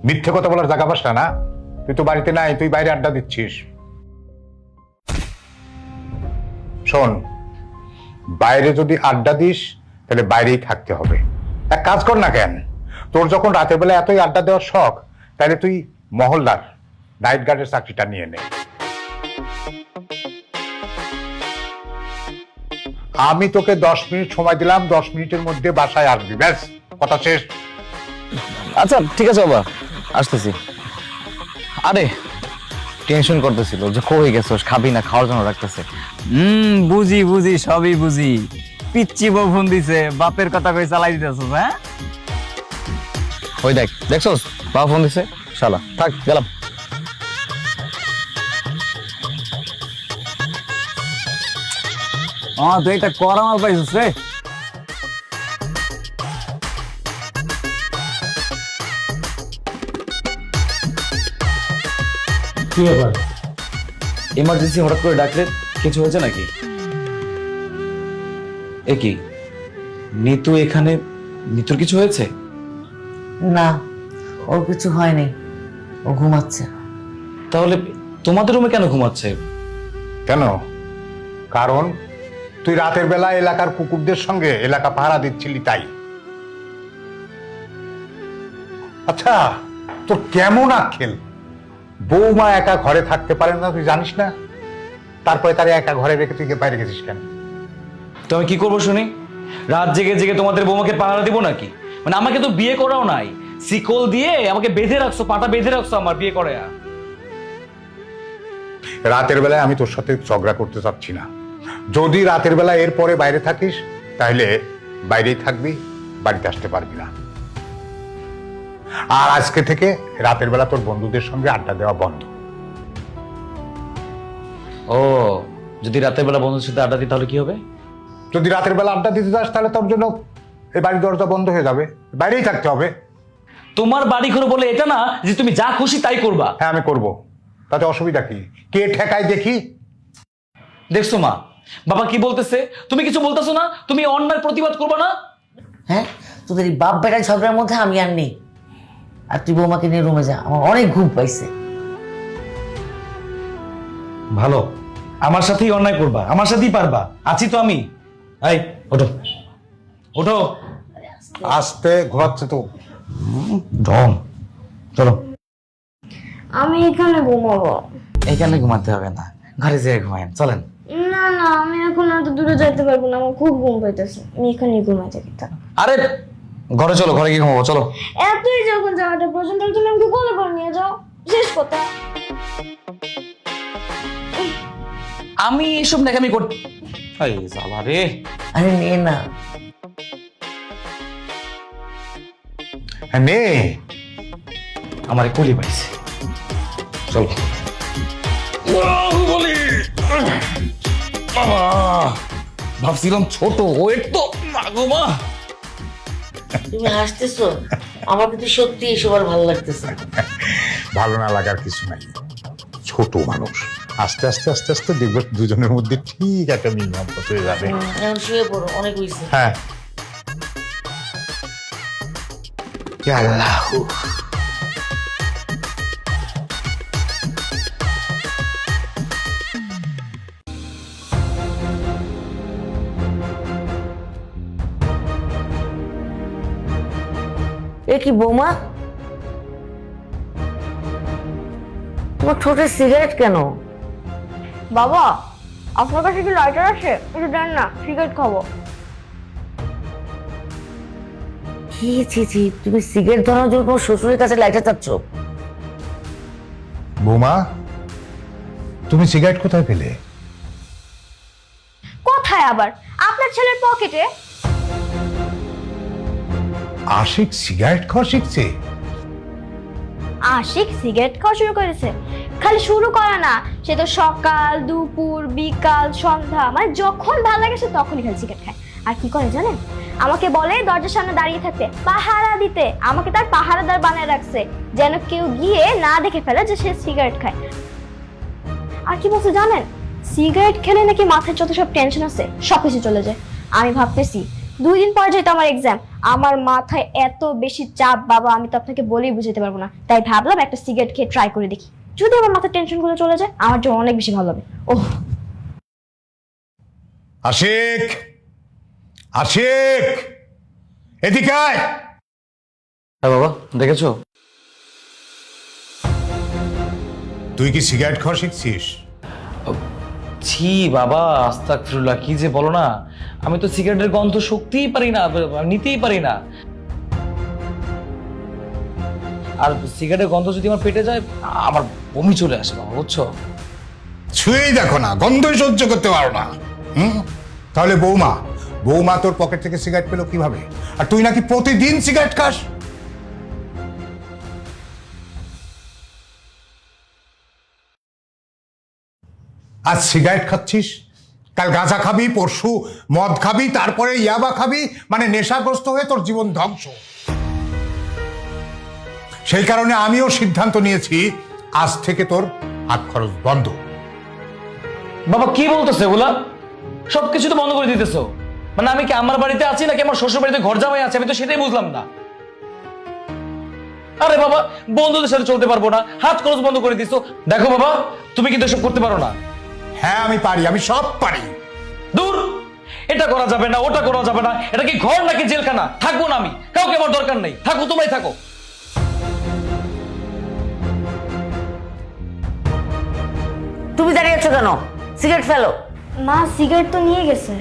মিথ্যে কথা বলার জায়গা পাস না? তুই তো বাড়িতে নাই, তুই বাইরে আড্ডা দিচ্ছিস। শোন, বাইরে যদি আড্ডা দিস তাহলে বাইরেই থাকতে হবে। এক কাজ কর না কেন, তোর যখন রাতের বেলা এতই আড্ডা দেওয়ার শখ, তাহলে তুই মহল্লার নাইট গার্ডের চাকরিটা নিয়ে নে। আমি তোকে 10 মিনিট সময় দিলাম, 10 মিনিটের মধ্যে বাসায় আসবি, ব্যাস, কথা শেষ। আচ্ছা ঠিক আছে বাবা, আসতেছি। আরে টেনশন করতেছিল যে কই গেছস, খাবি না, খাওয়ার জন্য রাখতেছে। বুঝি বুঝি, সবই বুঝি। পিচ্চি বউ ফোন দিছে, বাপের কথা কই চালাই দিতেছস, হ্যাঁ? ওই দেখ, দেখছস বাবা ফোন দিছে, শালা। থাক, গেলাম। তুই এটা করা মাল পাইছিস রে। কি ব্যাপার, ইমার্জেন্সি হঠাৎ করে ডাকলে? কিছু হয়েছে নাকি? এ কি, নিতু এখানে? নিতুর কিছু হয়েছে? না, ওর কিছু হয়নি, ও ঘুমাচ্ছে। তাহলে তোমাদের রুমে কেন ঘুমাচ্ছে? কেন? কারণ তুই রাতের বেলা এলাকার কুকুরদের সঙ্গে এলাকা পাহারা দিচ্ছিলি, তাই। আচ্ছা, তোর কেমন আক্কেল? বৌমা একা ঘরে থাকতে পারে না, তুই জানিস না? তারপরে তারে একা ঘরে রেখে তুই বাইরে গেছিস কেন? তো আমি কি করবো শুনি? রাত জেগে জেগে তোমাদের বৌমাকে পাহারা দিব নাকি? মানে আমাকে তো বিয়ে করাও নাই, শিকল দিয়ে আমাকে বেঁধে রাখছো, পাটা বেঁধে রাখছো আমার বিয়ে করে। রাতের বেলায় আমি তোর সাথে ঝগড়া করতে চাচ্ছি না। যদি রাতের বেলা এর পরে বাইরে থাকিস তাহলে বাইরেই থাকবি, বাড়িতে আসতে পারবি না। আর আজকে থেকে রাতের বেলা তোর বন্ধুদের সঙ্গে আড্ডা দেওয়া বন্ধ। ও, যদি রাতের বেলা বন্ধুর সাথে আড্ডা দিই তাহলে কি হবে? যদি রাতের বেলা আড্ডা দিতে যাস তাহলে তোর জন্য এই বাড়ির দরজা বন্ধ হয়ে যাবে, বাইরেই থাকতে হবে। তোমার বাড়ি ঘর বলে এটা না যে তুমি যা খুশি তাই করবা। হ্যাঁ, আমি করব, তাতে অসুবিধা কি? কে ঠেকায় দেখি? দেখছো মা, বাবা কি বলতেছে? তুমি কিছু বলতেছো না? তুমি অন্যায়ের প্রতিবাদ করবা না? হ্যাঁ, তোদের এই বাপ বেটা ঝগড়ার মধ্যে আমি আর নেই। আর তুই বৌমাকে নিয়ে রুমে যা, আমার অনেক ঘুম পাইছে। ভালো, আমার সাথেই অন্যায় করবা, আমার সাথেই পারবা, আছি তো আমি। এই ওঠো, ওঠো। আস্তে, ঘোরাচ্ছে তো। ঢং, চলো। আমি এখানে ঘুমাবো। এখানে ঘুমাতে হবে না, ঘরে যেয়ে ঘুমায়েন, চলেন। না না, আমি এখন এত দূরে যাইতে পারবো না, আমার খুব ঘুম পাইতেছে। আমি এখানেই ঘুমাই থাকি। আরে ঘরে চলো, ঘরে গিয়ে ঘুমাবো, চলো। এতই যখন যাওয়াটা প্রয়োজন তাহলে তুমি আমাকে কোলে করে নিয়ে যাও, শেষ কথা। আমি এসব নাকামি করতে রে। আরে নে না। হ্যাঁ, নে। আমার কুলি পাইছে, চলো। ভাবছিলাম ছোট, ও একটু মা। তুমি হাসতেছো, আমার কিন্তু সত্যি এসব আর ভালো লাগতেছে না। ভালো না লাগার কিছু নাই, ছোট মানুষ। আস্তে আস্তে আস্তে আস্তে দেখবে দুজনের মধ্যে ঠিক একটা মিল মহব্বত হয়ে যাবে। এখন শুয়ে পড়ো, অনেক হয়েছে। হ্যাঁ। ইয়া আল্লাহ। এ কি বৌমা, তোমার ঠোঁটে সিগারেট কেন? বাবা, আপনার কাছে কি লাইটার আছে? একটু দেন না, সিগারেট খাবো। কি ছি, তুমি সিগারেট ধরানোর জন্য তোমার শ্বশুরের কাছে লাইটার চাচ্ছ? বৌমা, তুমি সিগারেট কোথায় পেলে? কোথায় আবার? আপনার ছেলের পকেটে। আশিক সিগারেট খাওয়া শিখছে? আশিক সিগারেট খাওয়া শুরু করেছে? খালি শুরু করে না, সে তো সকাল দুপুর বিকাল সন্ধ্যা মানে যখন ভালো লাগে সে তখনই খালি সিগারেট খায়। আর কি করে জানেন? আমাকে বলে দরজার সামনে দাঁড়িয়ে থাকতে, পাহারা দিতে। আমাকে তার পাহারাদার বানায় রাখছে, যেন কেউ গিয়ে না দেখে ফেলে যে সে সিগারেট খায়। আর কি বলছে জানেন, সিগারেট খেলে নাকি মাথায় যত সব টেনশন আছে সবকিছু চলে যায়। আমি ভাবতেছি 2 দিন পর যেহেতু আমার এক্সাম, আমার মাথায় এত বেশি চাপ বাবা, আমি তো আপনাকে বলেই বুঝাতে পারবো না। তাই ভাবলাম একটা সিগারেট খেয়ে ট্রাই করে দেখি, যদি আমার মাথার টেনশন গুলো চলে যায় আমার জন্য অনেক বেশি ভালো হবে। ওহ, আশিক, আশিক, এদিকে আয়। হ্যাঁ বাবা, দেখেছো? তুই কি সিগারেট খাওয়া শিখছিস? ছি বাবা, আস্তাগফিরুল্লাহ, কি যে বলো না। আমি তো সিগারেটের গন্ধ শুকতেই পারি না, নিতেই পারি না। আর সিগারেটের গন্ধ যদি আমার পেটে যায়, আমার বমি চলে আসে বাবা, বুঝছো? ছুঁয়েই দেখো না, গন্ধই সহ্য করতে পারো না। তাহলে বৌমা, বৌমা তোর পকেট থেকে সিগারেট পেলো কিভাবে? আর তুই নাকি প্রতিদিন সিগারেট খাস। আজ সিগারেট খাচ্ছিস, কাল গাঁজা খাবি, পরশু মদ খাবি, তারপরে ইয়াবা খাবি, মানে নেশাগ্রস্ত হয়ে তোর জীবন ধ্বংস। সেই কারণে আমিও সিদ্ধান্ত নিয়েছি, আজ থেকে তোর হাত খরচ বন্ধ। বাবা কি বলতেছে এগুলা? সবকিছু তো বন্ধ করে দিতেছো। মানে আমি কি আমার বাড়িতে আছি নাকি আমার শ্বশুর বাড়িতে ঘর জামাই আছে? আমি তো সেটাই বুঝলাম না। আরে বাবা, বন্ধুদের সাথে চলতে পারবো না, হাত খরচ বন্ধ করে দিছো। দেখো বাবা, তুমি কিন্তু এসব করতে পারো না। হ্যাঁ আমি পারি, আমি সব পারি। দূর, এটা করা যাবে না, ওটা করা যাবে না। এটা কি ঘর নাকি জেলখানা? থাকবো না আমি, কাউকে আমার দরকার নেই। থাকো, তোমরাই থাকো। তুমি দাঁড়িয়ে আছো কেন? সিগারেট ফেলো। মা সিগারেট তো নিয়ে গেছে।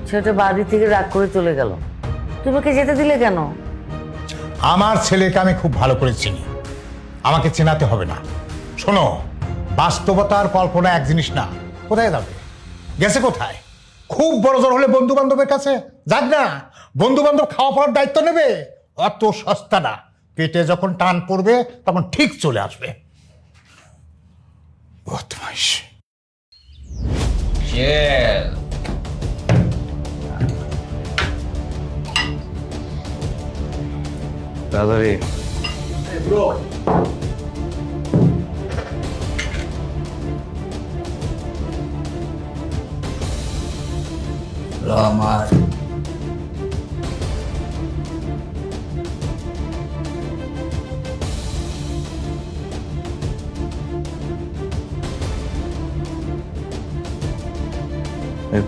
ছেলেটা বাড়ি থেকে রাগ করে চলে গেল, তুমি ওকে যেতে দিলে কেন? আমার ছেলেকে আমি খুব ভালো করে চিনি, আমাকে চেনাতে হবে না। শোনো, বাস্তবতা আর কল্পনা এক জিনিস না। কোথায় যাবে? গেছে কোথায়? খুব বড় জোর হলে বন্ধু বান্ধবের কাছে যাক না, বন্ধু বান্ধব খাওয়া পড়ার দায়িত্ব নেবে। অত সস্তা না, পেটে যখন টান পড়বে তখন ঠিক চলে আসবে। বদমাইশ। তাড়াতাড়ি। আমার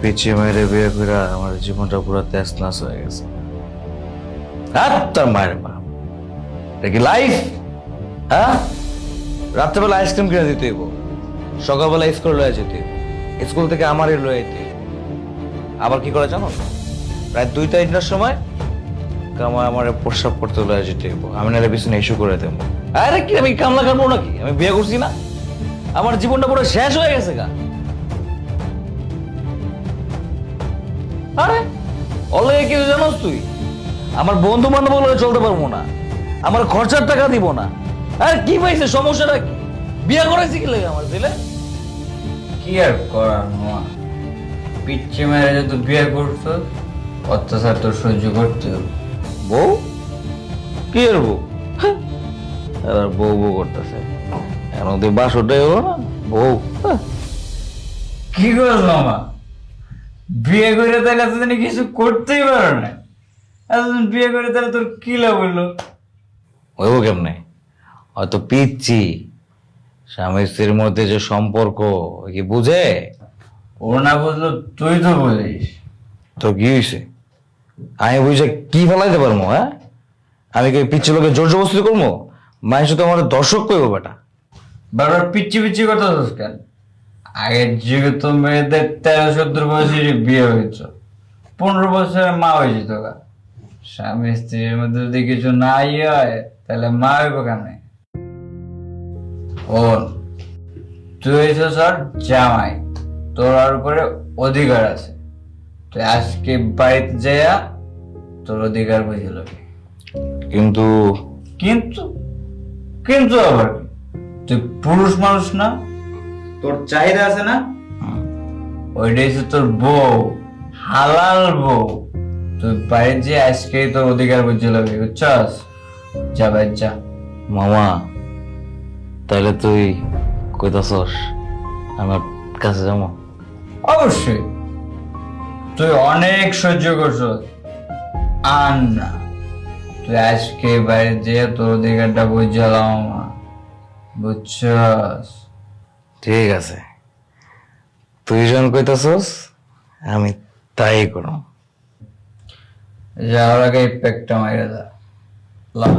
পিছিয়ে মেরে বিয়ে করে আমার জীবনটা পুরো তেজ নাশ হয়ে গেছে। তার মায়ের মা, এটা কি লাইফ? হ্যাঁ, রাত্রেবেলা আইসক্রিম কিনে দিতে হইব, সকালবেলা স্কুলে লয়ে যেতে হইব, স্কুল থেকে আমারই লয়ে যেতে হইব। আবার কি করে জানো, প্রায় 2-3টার সময় আমার প্রস্রাব করতে লয়ে যেতে হইব। আমি নাহলে পিছনে ইস্যু করে দেবো। আরে কি, আমি কামলা কাটবো নাকি? আমি বিয়ে করছি না? আমার জীবনটা পুরো শেষ হয়ে গেছে গা। আরে অলরেডি কি জানোস তুই, আমার বন্ধু বান্ধব বলে চলতে পারবো না, আমার খরচার টাকা দিব না। আর কি পাইছে, সমস্যাটা কি? বিয়ে করাইছি কি লাগে আমার ছেলে? কি আর করার মামা, পিচ্ছে মেরে যেহেতু বিয়ে করছো, অত্যাচার তো সহ্য করতে হবে। বউ? কি আর বউ? হ্যাঁ, আর বউ বউ করতেছে। এখন তুই বাসরটাই হলো না, বউ। হ্যাঁ। কি করছ মামা, বিয়ে করে তাহলে এতদিন কিছু করতেই পারো না। এতদিন বিয়ে করে তাহলে তোর কি লাভ হইলো? হইব কেমনে? হয়তো পিচ্ছি, স্বামী স্ত্রীর মধ্যে যে সম্পর্ক কি বুঝে? ও না বুঝলো তুই তো বুঝিস। তো কি হয়েছে? আমি বুঝে কি ফেলাইতে পারবো? হ্যাঁ, আমি কি পিচ্ছি লোকে জোর জবস্তি করবো? মানুষ তো আমার দর্শক কইব বেটা। বারবার পিচ্ছি পিচ্ছি কথা বলছিস কেন? আগের যুগে তো মেয়েদের 13-14 বছরে বিয়ে হয়েছ, 15 বছরে মা হয়েছে। তো স্বামী স্ত্রীর মধ্যে যদি কিছু না ইয়ে হয় তাহলে মা হইব কেন? ওর তুই হয়েছিস আর জামাই, তোর আর উপরে অধিকার আছে। তুই আজকে বাড়িতে যাইয়া তোর অধিকার বুঝিল। কিন্তু কিন্তু কিন্তু আবার কি? তুই পুরুষ মানুষ না? তোর চাহিদা আছে না, ওইটাই হচ্ছে তোর বউ, হালাল বউ। তুই বাইরে যে আজকেই তোর অধিকার বুঝে লাগবে, বুঝছস? যা ভাই যা। মামা তাহলে তুই কইতাছস আমার কাছে যাবো? অবশ্যই, তুই অনেক সহ্য করছ, আর না, তুই আজকে বাইরে যে তোর অধিকারটা বুঝালাম, বুঝছস? ঠিক আছে, তুই যখন কইতাছস আমি তাই করব। যাওয়ার আগে এই প্যাকটা মাইরা যা। লা।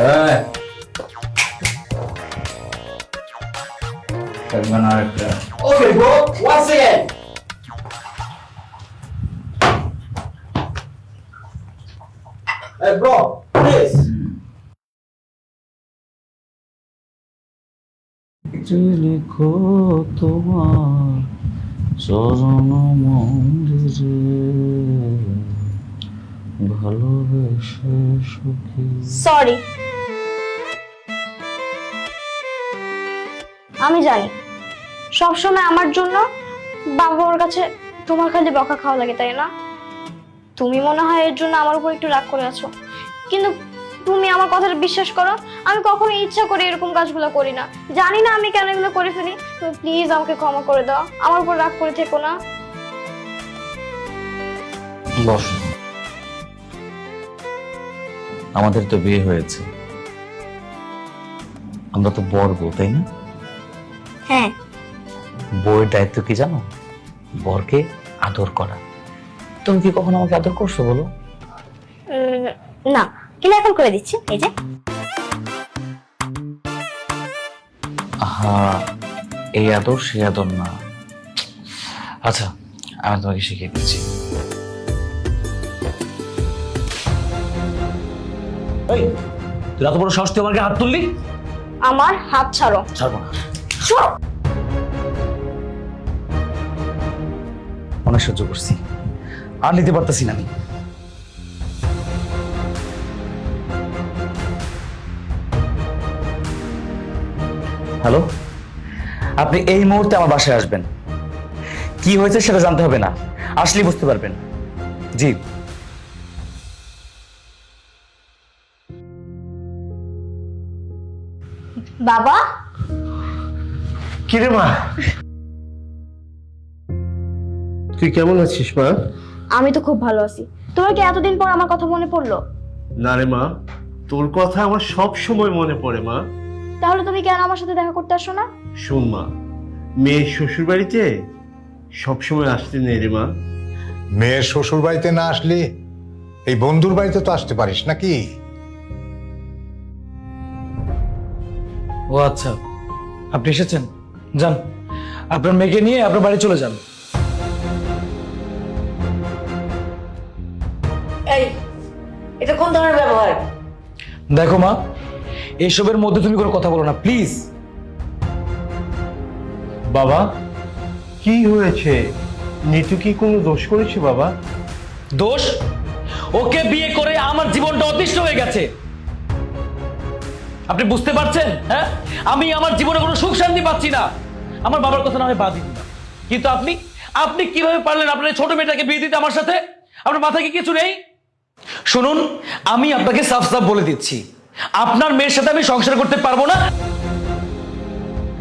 এই, থাকবে না আরেকটা। Okay bro, once again. Hey bro, please. লিখো তোমার চরণ মন্দিরে ভালোবেসে সুখী। সরি, আমি জানি সবসময় আমার জন্য বাবা মার কাছে তোমার খালি বকা খাওয়া লাগে, তাই না? তুমি মনে হয় এর জন্য আমার উপর একটু রাগ করে আছো, কিন্তু তুমি আমার কথাটা বিশ্বাস করো, আমি কখনো ইচ্ছা করে এরকম কাজগুলো করি না। জানি না আমি কেন এগুলো করে ফেলি। তুমি প্লিজ আমাকে ক্ষমা করে দাও, আমার উপর রাগ করে থেকো না। বস, আমাদের তো বিয়ে হয়েছে, আমরা তো বর বউ, তাই না? হ্যাঁ। বউয়ের দায়িত্ব কি জানো? বরকে আদর করা। তুমি কি কখনো আমাকে আদর করছো বলো? না, কিন্তু এখন করে দিচ্ছি, এই যে। হ্যাঁ, এই আদর সেই আদর না। আচ্ছা, আমি তোমাকে শিখিয়ে দিচ্ছি। এই, তুই এত বড় সাহস তুই আমাকে হাত তুললি? আমার হাত ছাড়ো। ছাড়বো না। ছাড়ো। অনেক সহ্য করছি, আর নিতে পারতেছি না আমি। হ্যালো, আপনি এই মুহূর্তে আমার বাসায় আসবেন। কি হয়েছে সেটা জানতে হবে না, আসলেই বুঝতে পারবেন। জি। বাবা, কিরে মা, তুই কেমন আছিস মা? আমি তো খুব ভালো আছি। তোমার কি এতদিন পর আমার কথা মনে পড়লো? না রে মা, তোর কথা আমার সব সময় মনে পড়ে মা। তাহলে তুমি কেন আমার সাথে দেখা করতে আসো না? শোন মা, মেয়ের শ্বশুর বাড়িতে সবসময় আসতে নেই রে মা। মেয়ের শ্বশুর বাড়িতে না আসলে এই বন্ধুর বাড়িতে তো আসতে পারিস নাকি? ও আচ্ছা, আপনি এসেছেন, যান আপনার মেয়েকে নিয়ে আপনার বাড়ি চলে যান। এই, এটা কোন ধরনের ব্যবহার? দেখো মা, এসবের মধ্যে তুমি কোনো কথা বলো না প্লিজ। বাবা, কি হয়েছে? নিতু কি কোনো দোষ করেছে বাবা? দোষ? ওকে বিয়ে করে আমার জীবনটা অতিষ্ঠ হয়ে গেছে। আপনি বুঝতে পারছেন? হ্যাঁ, আমি আমার জীবনে কোনো সুখ শান্তি পাচ্ছি না। আমার বাবার কথা না হয় বাদই দিলাম, কিন্তু আপনি আপনি কিভাবে পারলেন আপনার ছোট মেয়েটাকে বিয়ে দিতে আমার সাথে? আপনার মাথায় কি কিছু নেই? শুনুন, আমি আপনাকে সাফ সাফ বলে দিচ্ছি, আপনার মেয়ের সাথে আমি সংসার করতে পারবো না।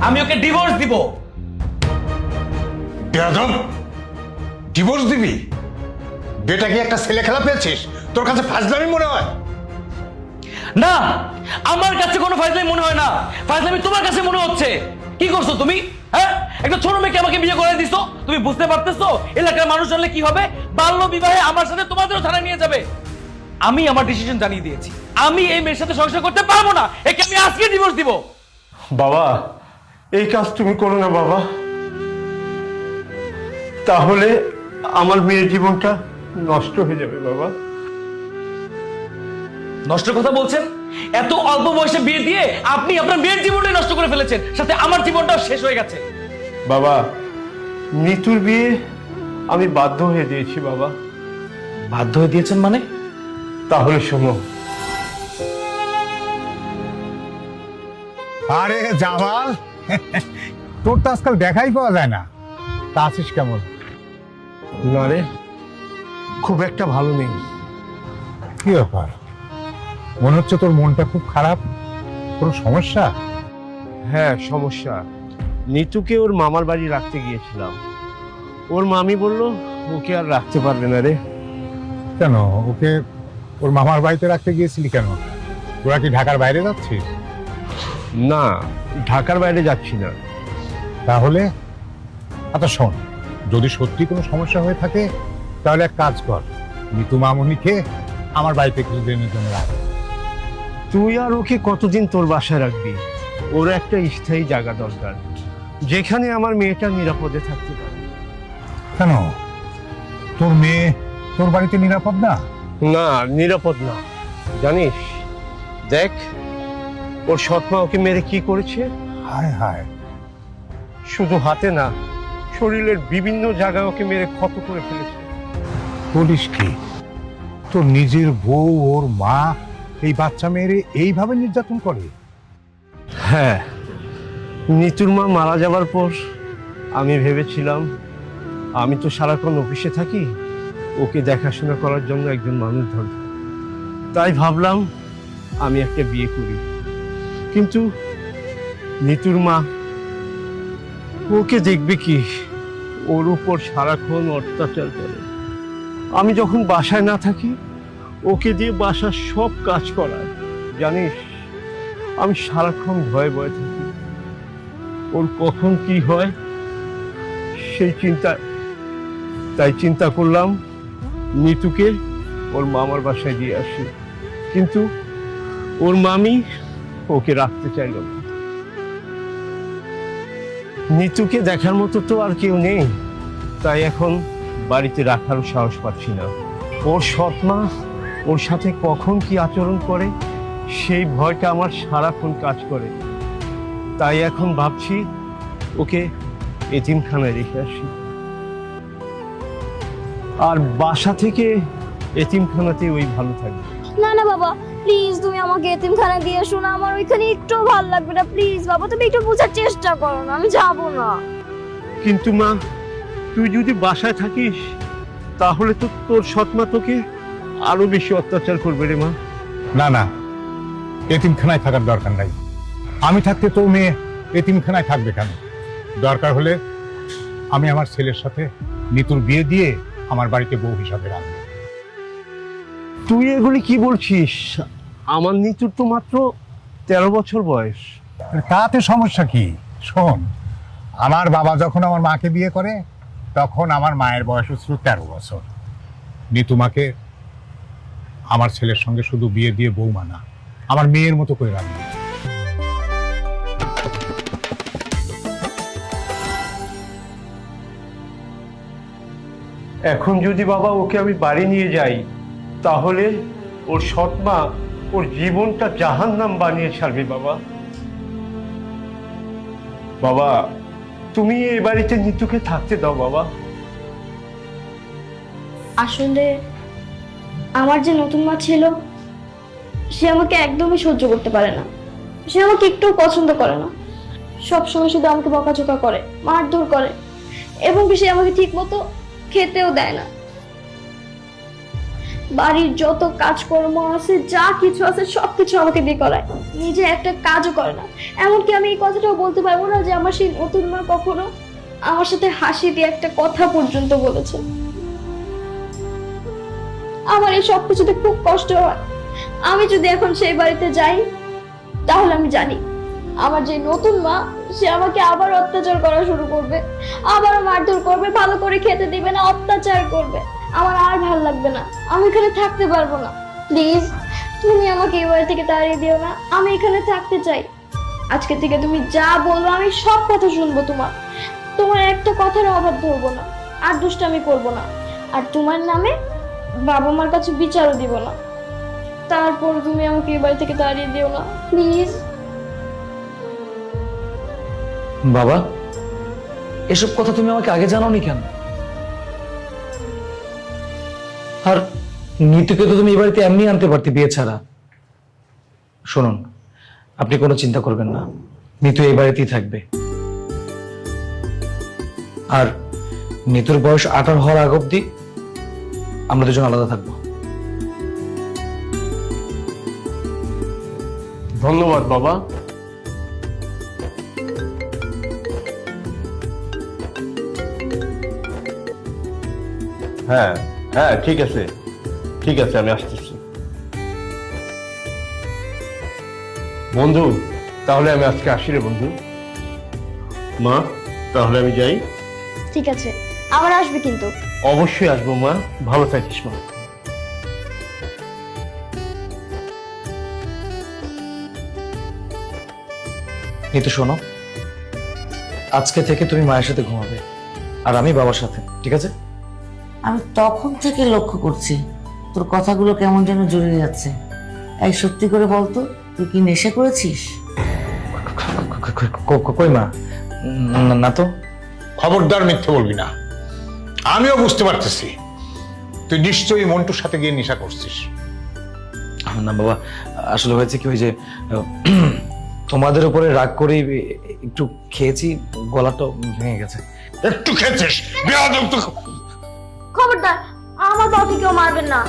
আমি ওকে ডিভোর্স দিব। বেয়াদব, ডিভোর্স দিবি? বেটা কি একটা ছেলে খেলা পেয়েছিস? তোর কাছে ফাজলামি মনে হয়? না, আমার কাছে কোনো ফাজলামি মনে হয় না, ফাজলামি তোমার কাছে মনে হচ্ছে। কি করছো তুমি? হ্যাঁ, একটা ছোট মেয়েকে আমাকে বিয়ে করে দিছো। তুমি বুঝতে পারতেছো এলাকার মানুষ জানলে কি হবে? বাল্য বিবাহে আমার সাথে তোমাদেরও থানায় নিয়ে যাবে। আমি আমার ডিসিশন জানিয়ে দিয়েছি, আমি এই মেয়ের সাথে সংসার করতে পারবো না। একে আমি আজকে ডিভোর্স দিব। বাবা, এই কাজ তুমি করো না বাবা, তাহলে আমার মেয়ের জীবনটা নষ্ট হয়ে যাবে বাবা। নষ্ট কথা বলছেন? এত অল্প বয়সে বিয়ে দিয়ে আপনি আপনার মেয়ের জীবনটাই নষ্ট করে ফেলেছেন, সাথে আমার জীবনটাও শেষ হয়ে গেছে। বাবা, নিতুর বিয়ে আমি বাধ্য হয়ে দিয়েছি বাবা। বাধ্য হয়ে দিয়েছেন মানে? তাহলে শোনো। আরে জামাল, তোর তো আজকাল দেখাই পাওয়া যায় না, তা আছিস কেমন? না রে, খুব একটা ভালো নেই। কি ব্যাপার, মনে হচ্ছে তোর মনটা খুব খারাপ, কোনো সমস্যা? হ্যাঁ সমস্যা। নিতুকে ওর মামার বাড়ি রাখতে গিয়েছিলাম, ওর মামি বলল ওকে আর রাখতে পারবে না রে। কেন, ওকে ওর মামার বাড়িতে রাখতে গিয়েছিলি কেন? তোরা কি ঢাকার বাইরে যাচ্ছিস? না, ঢাকার বাইরে যাচ্ছি না। তাহলে আচ্ছা শোন, যদি সত্যি কোনো সমস্যা হয়ে থাকে তাহলে এক কাজ কর, নিতু মামুনিকে আমার বাড়িতে কিছুদিনের জন্য রাখ। তুই আর ওকে কতদিন তোর বাসায় রাখবি? ওর একটা স্থায়ী জায়গা দরকার, যেখানে আমার মেয়েটা নিরাপদে থাকতে পারে। কেন, তোর মেয়ে তোর বাড়িতে নিরাপদ না? না, নিরাপদ না। জানিস, দেখ ওর সৎমা ওকে মেরে কি করেছে। হায় হায়, শুধু হাতে না, শরীরের বিভিন্ন জায়গায় ওকে মেরে ক্ষত করে ফেলেছে। বলিস কি? তোর নিজের বউ, ওর মা এই বাচ্চা মেয়েরে এইভাবে নির্যাতন করে? হ্যাঁ, নিতুর মা মারা যাবার পর আমি ভেবেছিলাম আমি তো সারাক্ষণ অফিসে থাকি, ওকে দেখাশোনা করার জন্য একজন মানুষ দরকার। তাই ভাবলাম আমি একটা বিয়ে করি। কিন্তু নিতুর মা ওকে দেখবে কি, ওর উপর সারাক্ষণ অত্যাচার করে। আমি যখন বাসায় না থাকি ওকে দিয়ে বাসার সব কাজ করায়। জানিস, আমি সারাক্ষণ ভয়ে ভয়ে থাকি ওর কখন কি হয় সেই চিন্তা। তাই চিন্তা করলাম নিতুকে ওর মামার বাসায় দিয়ে আসি, কিন্তু ওর মামি ওকে রাখতে চাইল না। নিতুকে দেখার মতো তো আর কেউ নেই, তাই এখন বাড়িতে রাখারও সাহস পাচ্ছি না। ওর সৎমা ওর সাথে কখন কি আচরণ করে সেই ভয়টা আমার সারাক্ষণ কাজ করে। তাই এখন ভাবছি ওকে এতিমখানায় রেখে আসি, আর বাসা থেকে এতিমখানাতে ওই ভালো থাকবে। না না বাবা, প্লিজ তুমি আমাকে এতিমখানা দিয়ে এসো না, আমার ওইখানে একটু ভালো লাগবে না। প্লিজ বাবা, তুমি একটু বোঝার চেষ্টা করো না, আমি যাবো না। কিন্তু মা, তুই যদি বাসায় থাকিস তাহলে তো তোর সৎমা তোকে আরো বেশি অত্যাচার করবে রে মা। না না, এতিমখানায় থাকার দরকার নাই। আমি থাকতে তোর মেয়ে এতিমখানায় থাকবে কেন? দরকার হলে আমি আমার ছেলের সাথে নিতুর বিয়ে দিয়ে আমার বাড়িতে বউ হিসাবে রাখবো। তুই এগুলি কি বলছিস? আমার নিতুর তো মাত্র 13 বছর বয়স। তাতে সমস্যা কি? শোন, আমার বাবা যখন আমার মাকে বিয়ে করে তখন আমার মায়ের বয়স ছিল 13 বছর। নিতুমাকে আমার ছেলের সঙ্গে শুধু বিয়ে দিয়ে বৌমা না, আমার মেয়ের মতো করে রাখবে। এখন যদি বাবা ওকে আমি বাড়ি নিয়ে যাই তাহলে ওর সৎমা ওর জীবনটা জাহান্নাম বানিয়ে ছাড়বে। বাবা, বাবা তুমি এই বাড়িতে নিতুকে থাকতে দাও বাবা। আসলে আমার যে নতুন মা ছিল সে আমাকে একদমই সহ্য করতে পারে না, সে আমাকে একটু পছন্দ করে না। সবসময় শুধু আমাকে বকাঝকা করে, মারধর করে, এবং সে আমাকে ঠিক মতো খেতেও দেয় না। বাড়ির যত কাজকর্ম আছে, যা কিছু আছে সবকিছু আমাকে দিয়ে করায়, নিজে একটা কাজও করে না। এমনকি আমি এই কথাটাও বলতে পারবো না যে আমার সেই নতুন মা কখনো আমার সাথে হাসি দিয়ে একটা কথা পর্যন্ত বলেছে। আমার এই সব কিছুতে খুব কষ্ট হয়। আমি যদি এখন সেই বাড়িতে যাই তাহলে আমি জানি আমার যে নতুন মা সে আমাকে আবার অত্যাচার করা শুরু করবে, আবার মারধর করবে, ভালো করে খেতে দিবে না, অত্যাচার করবে। আমার আর ভালো লাগবে না, আমি এখানে থাকতে পারবো না। প্লিজ তুমি আমাকে এই বাড়ি থেকে তাড়িয়ে দিও না, আমি এখানে থাকতে চাই। আজকে থেকে তুমি যা বলবো আমি সব কথা শুনবো, তোমার একটা কথার অবাধ্য হবো না, আর দুষ্টামি করবো না, আর তোমার নামে বাবা মার কাছে বিচারও দিব না। তারপর তুমি আমাকে এই বাড়ি থেকে তাড়িয়ে দিও না, প্লিজ। বাবা, এসব কথা তুমি আমাকে আগে জানাওনি কেন? আর নিতুকে তো তুমি এই বাড়িতে এমনি আনতে পারতে বিয়ে ছাড়া। শুনুন, আপনি কোনো চিন্তা করবেন না, নিতু এই বাড়িতেই থাকবে। আর নিতুর বয়স 18 হওয়ার আগ অব্দি আমরা দুজন আলাদা থাকবো। ধন্যবাদ বাবা। হ্যাঁ হ্যাঁ, ঠিক আছে ঠিক আছে, আমি আসতেছি। বন্ধু, তাহলে আমি আজকে আসি রে বন্ধু। মা, তাহলে আমি যাই। ঠিক আছে, আবার আসবে কিন্তু। অবশ্যই আসবো মা, ভালো থাকিস মা। নিতু শোনো, আজকে থেকে তুমি মায়ের সাথে ঘুমাবে আর আমি বাবার সাথে, ঠিক আছে? আমি তখন থেকে লক্ষ্য করছি তোর কথাগুলো কেমন যেন জড়িয়ে যাচ্ছে। এই সত্যি করে বলতো, তুই কি নেশা করেছিস? কই মা, না তো। খবরদার মিথ্যে বলবি না, আমিও বুঝতে পারতেছি তুই নিশ্চয়ই মন্টুর সাথে গিয়ে নেশা করছিস। না বাবা, আসলে হয়েছে কি, ওই যে তোমাদের উপরে রাগ করে একটু খেয়েছি, গলাটা ভেঙে গেছে। একটু খেয়েছিস? বেয়াদব তুই। খবরদার, আমার বাবাকে কেউ মারবেন না।